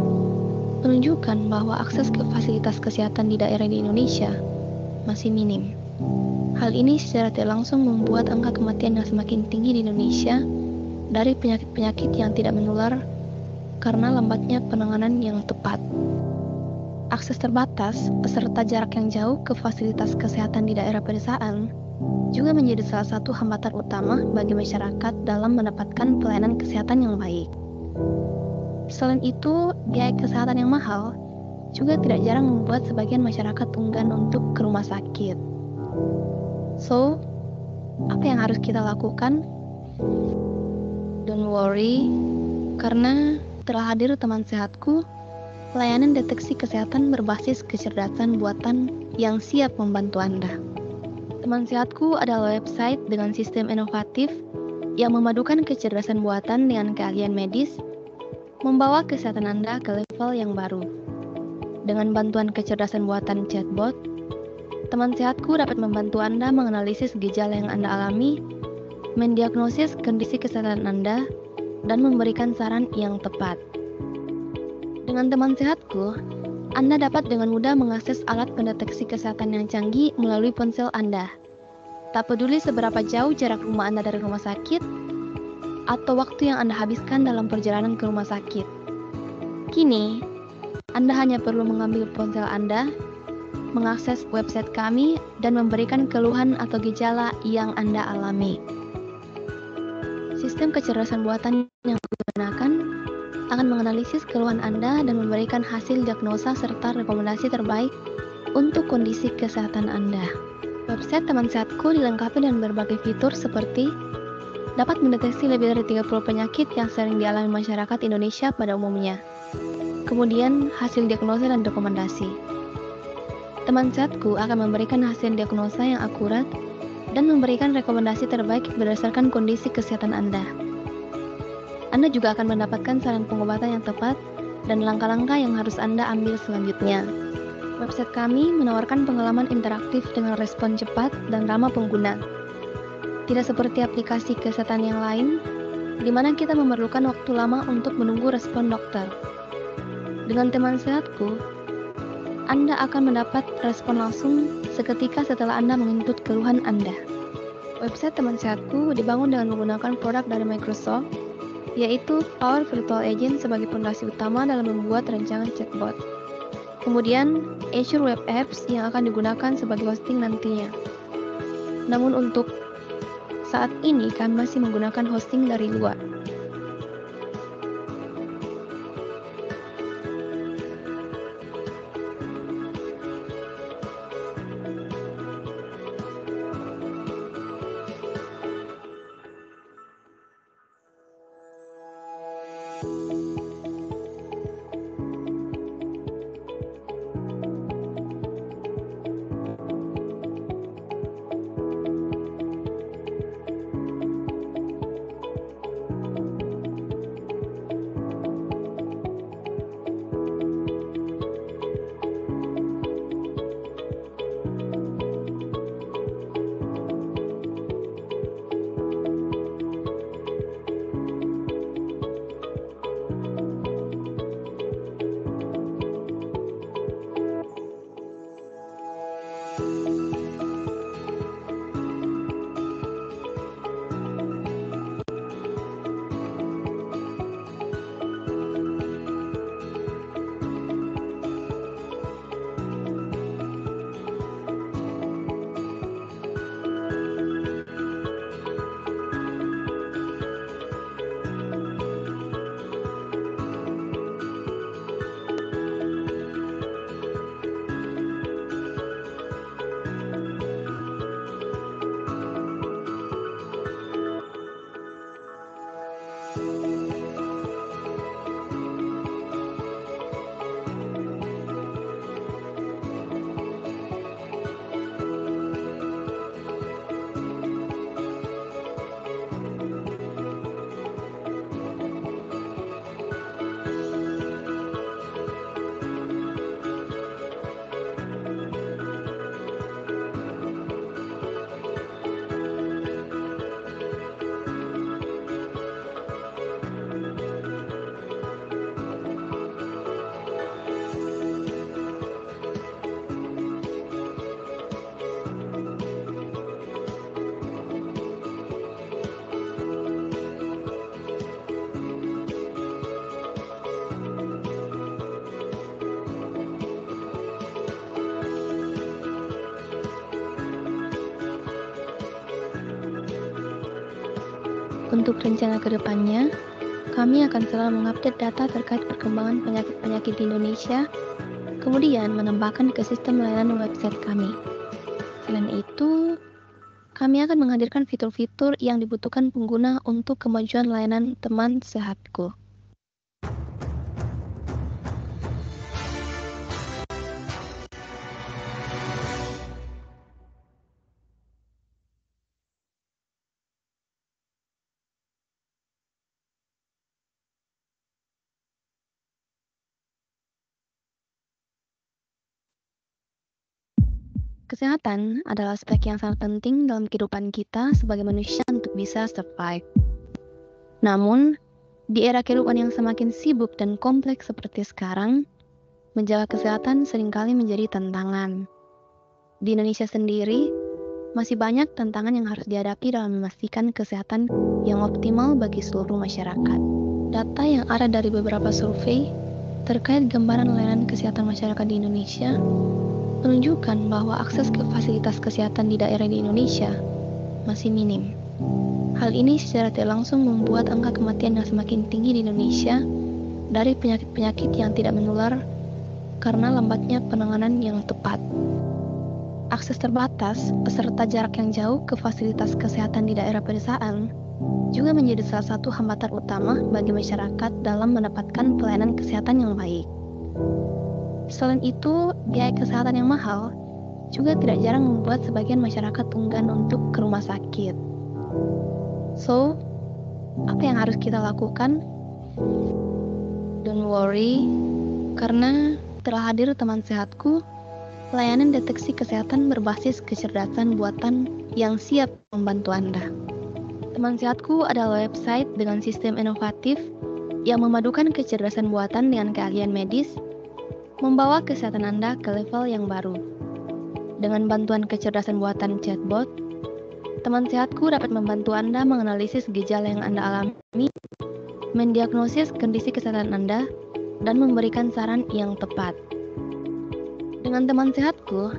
menunjukkan bahwa akses ke fasilitas kesehatan di daerah di Indonesia masih minim. Hal ini secara tidak langsung membuat angka kematian yang semakin tinggi di Indonesia dari penyakit-penyakit yang tidak menular karena lambatnya penanganan yang tepat. Akses terbatas beserta jarak yang jauh ke fasilitas kesehatan di daerah pedesaan juga menjadi salah satu hambatan utama bagi masyarakat dalam mendapatkan pelayanan kesehatan yang baik. Selain itu, biaya kesehatan yang mahal juga tidak jarang membuat sebagian masyarakat enggan untuk ke rumah sakit. So, apa yang harus kita lakukan? Don't worry, karena telah hadir teman sehatku, layanan deteksi kesehatan berbasis kecerdasan buatan yang siap membantu Anda. Teman sehatku adalah website dengan sistem inovatif yang memadukan kecerdasan buatan dengan keahlian medis, membawa kesehatan Anda ke level yang baru. Dengan bantuan kecerdasan buatan chatbot, teman sehatku dapat membantu Anda menganalisis gejala yang Anda alami, mendiagnosis kondisi kesehatan Anda, dan memberikan saran yang tepat. Dengan teman sehatku, Anda dapat dengan mudah mengakses alat pendeteksi kesehatan yang canggih melalui ponsel Anda. Tak peduli seberapa jauh jarak rumah Anda dari rumah sakit, atau waktu yang Anda habiskan dalam perjalanan ke rumah sakit. Kini, Anda hanya perlu mengambil ponsel Anda, mengakses website kami, dan memberikan keluhan atau gejala yang Anda alami. Sistem kecerdasan buatan yang digunakan akan menganalisis keluhan Anda dan memberikan hasil diagnosa serta rekomendasi terbaik untuk kondisi kesehatan Anda. Website Teman Sehatku dilengkapi dengan berbagai fitur seperti dapat mendeteksi lebih dari 30 penyakit yang sering dialami masyarakat Indonesia pada umumnya. Kemudian, hasil diagnosa dan rekomendasi. Teman Sehatku akan memberikan hasil diagnosa yang akurat dan memberikan rekomendasi terbaik berdasarkan kondisi kesehatan Anda. Anda juga akan mendapatkan saran pengobatan yang tepat dan langkah-langkah yang harus Anda ambil selanjutnya. Website kami menawarkan pengalaman interaktif dengan respon cepat dan ramah pengguna. Tidak seperti aplikasi kesehatan yang lain, di mana kita memerlukan waktu lama untuk menunggu respon dokter. Dengan Teman Sehatku, Anda akan mendapat respon langsung seketika setelah Anda menginput keluhan Anda. Website Teman Sehatku dibangun dengan menggunakan produk dari Microsoft, yaitu Power Virtual Agent sebagai fondasi utama dalam membuat rancangan chatbot. Kemudian, Azure Web Apps yang akan digunakan sebagai hosting nantinya. Namun untuk saat ini kami masih menggunakan hosting dari luar. Untuk rencana ke depannya, kami akan selalu mengupdate data terkait perkembangan penyakit-penyakit di Indonesia, kemudian menambahkan ke sistem layanan website kami. Selain itu, kami akan menghadirkan fitur-fitur yang dibutuhkan pengguna untuk kemajuan layanan Teman Sehatku. Kesehatan adalah aspek yang sangat penting dalam kehidupan kita sebagai manusia untuk bisa survive. Namun, di era kehidupan yang semakin sibuk dan kompleks seperti sekarang, menjaga kesehatan seringkali menjadi tantangan. Di Indonesia sendiri, masih banyak tantangan yang harus dihadapi dalam memastikan kesehatan yang optimal bagi seluruh masyarakat. Data yang ada dari beberapa survei terkait gambaran layanan kesehatan masyarakat di Indonesia menunjukkan bahwa akses ke fasilitas kesehatan di daerah di Indonesia masih minim. Hal ini secara tidak langsung membuat angka kematian yang semakin tinggi di Indonesia dari penyakit-penyakit yang tidak menular karena lambatnya penanganan yang tepat. Akses terbatas beserta jarak yang jauh ke fasilitas kesehatan di daerah pedesaan juga menjadi salah satu hambatan utama bagi masyarakat dalam mendapatkan pelayanan kesehatan yang baik. Selain itu, biaya kesehatan yang mahal juga tidak jarang membuat sebagian masyarakat enggan untuk ke rumah sakit. So, apa yang harus kita lakukan? Don't worry, karena telah hadir teman sehatku, layanan deteksi kesehatan berbasis kecerdasan buatan yang siap membantu Anda. Teman sehatku adalah website dengan sistem inovatif yang memadukan kecerdasan buatan dengan keahlian medis, membawa kesehatan Anda ke level yang baru. Dengan bantuan kecerdasan buatan chatbot, teman sehatku dapat membantu Anda menganalisis gejala yang Anda alami, mendiagnosis kondisi kesehatan Anda, dan memberikan saran yang tepat. Dengan teman sehatku,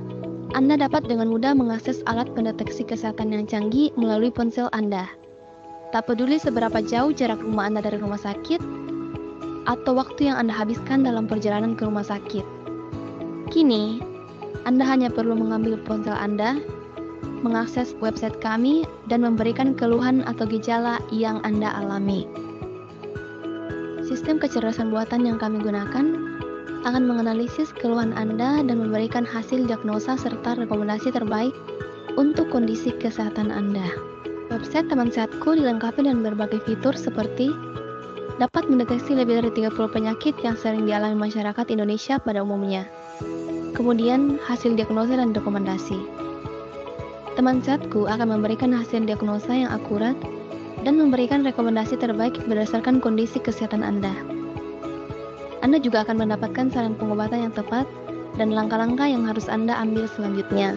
Anda dapat dengan mudah mengakses alat pendeteksi kesehatan yang canggih melalui ponsel Anda. Tak peduli seberapa jauh jarak rumah Anda dari rumah sakit, atau waktu yang Anda habiskan dalam perjalanan ke rumah sakit. Kini, Anda hanya perlu mengambil ponsel Anda, mengakses website kami, dan memberikan keluhan atau gejala yang Anda alami. Sistem kecerdasan buatan yang kami gunakan akan menganalisis keluhan Anda dan memberikan hasil diagnosa serta rekomendasi terbaik untuk kondisi kesehatan Anda. Website teman sehatku dilengkapi dengan berbagai fitur seperti dapat mendeteksi lebih dari 30 penyakit yang sering dialami masyarakat Indonesia pada umumnya. Kemudian, hasil diagnosa dan rekomendasi. Teman sehatku akan memberikan hasil diagnosa yang akurat dan memberikan rekomendasi terbaik berdasarkan kondisi kesehatan Anda. Anda juga akan mendapatkan saran pengobatan yang tepat dan langkah-langkah yang harus Anda ambil selanjutnya.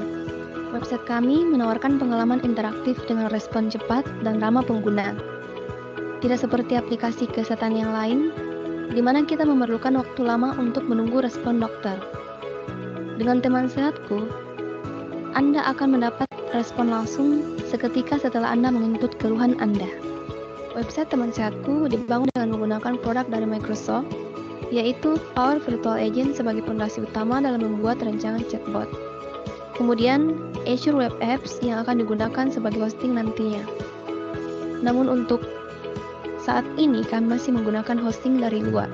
Website kami menawarkan pengalaman interaktif dengan respon cepat dan ramah pengguna. Tidak seperti aplikasi kesehatan yang lain, di mana kita memerlukan waktu lama untuk menunggu respon dokter. Dengan teman sehatku, Anda akan mendapat respon langsung seketika setelah Anda menginput keluhan Anda. Website teman sehatku dibangun dengan menggunakan produk dari Microsoft, yaitu Power Virtual Agent sebagai fondasi utama dalam membuat rancangan chatbot. Kemudian, Azure Web Apps yang akan digunakan sebagai hosting nantinya. Namun untuk saat ini kami masih menggunakan hosting dari luar.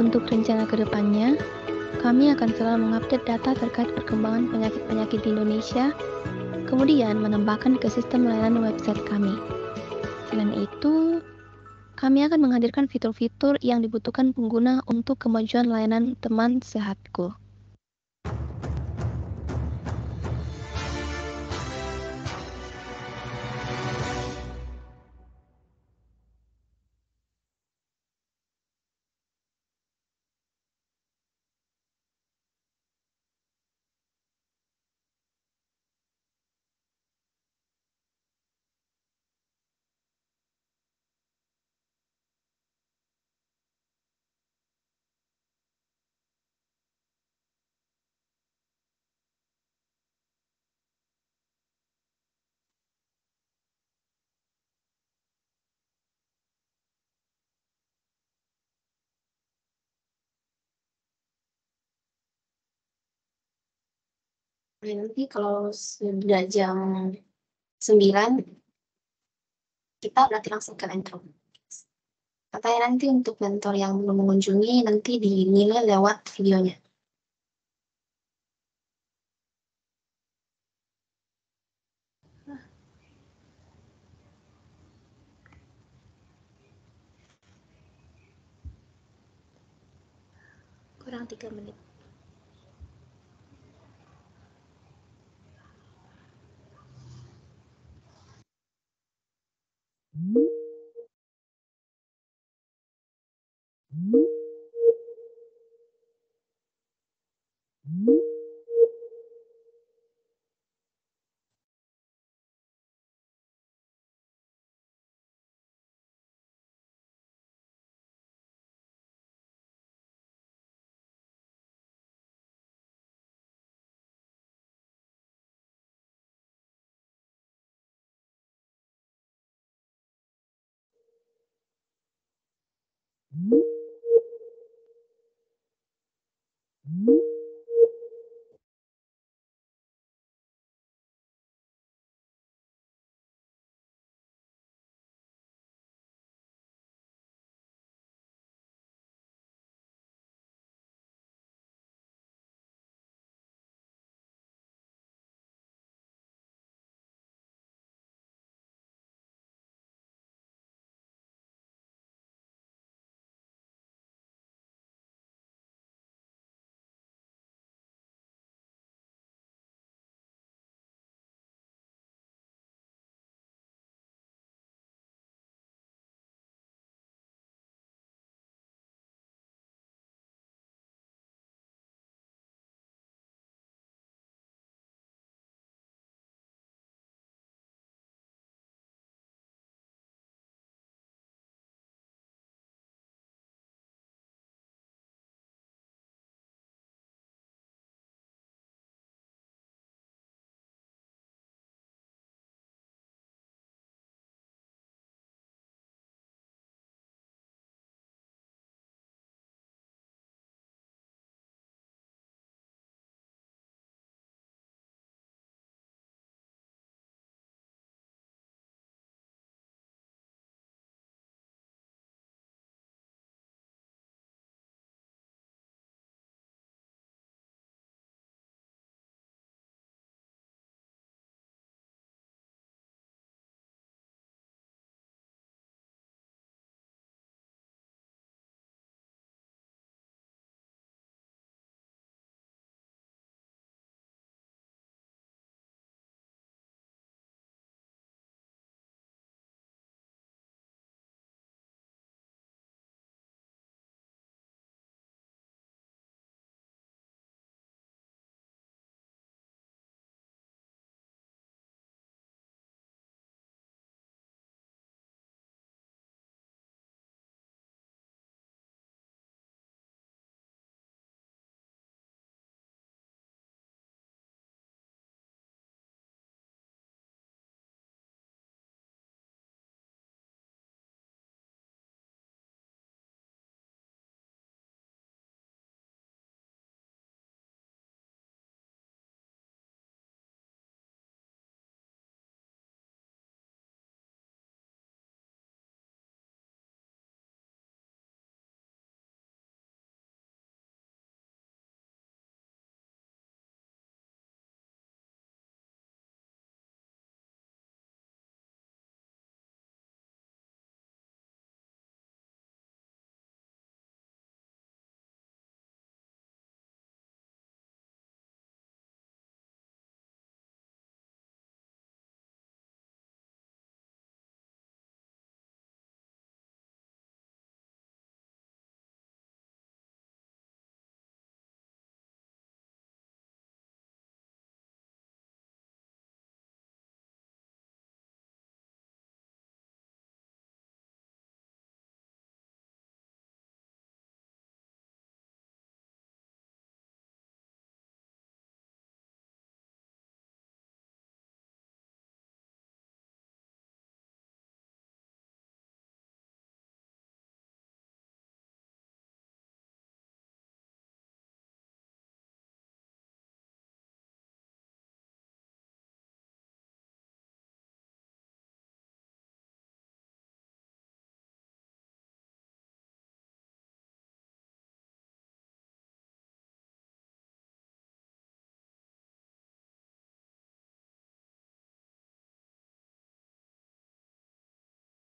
Untuk rencana ke depannya, kami akan selalu mengupdate data terkait perkembangan penyakit-penyakit di Indonesia, kemudian menambahkan ke sistem layanan website kami. Selain itu, kami akan menghadirkan fitur-fitur yang dibutuhkan pengguna untuk kemajuan layanan teman sehatku. Nanti kalau sudah jam 9, kita berarti langsung ke intro. Katanya nanti untuk mentor yang belum mengunjungi, nanti dinilai lewat videonya. Kurang 3 menit. Hmm.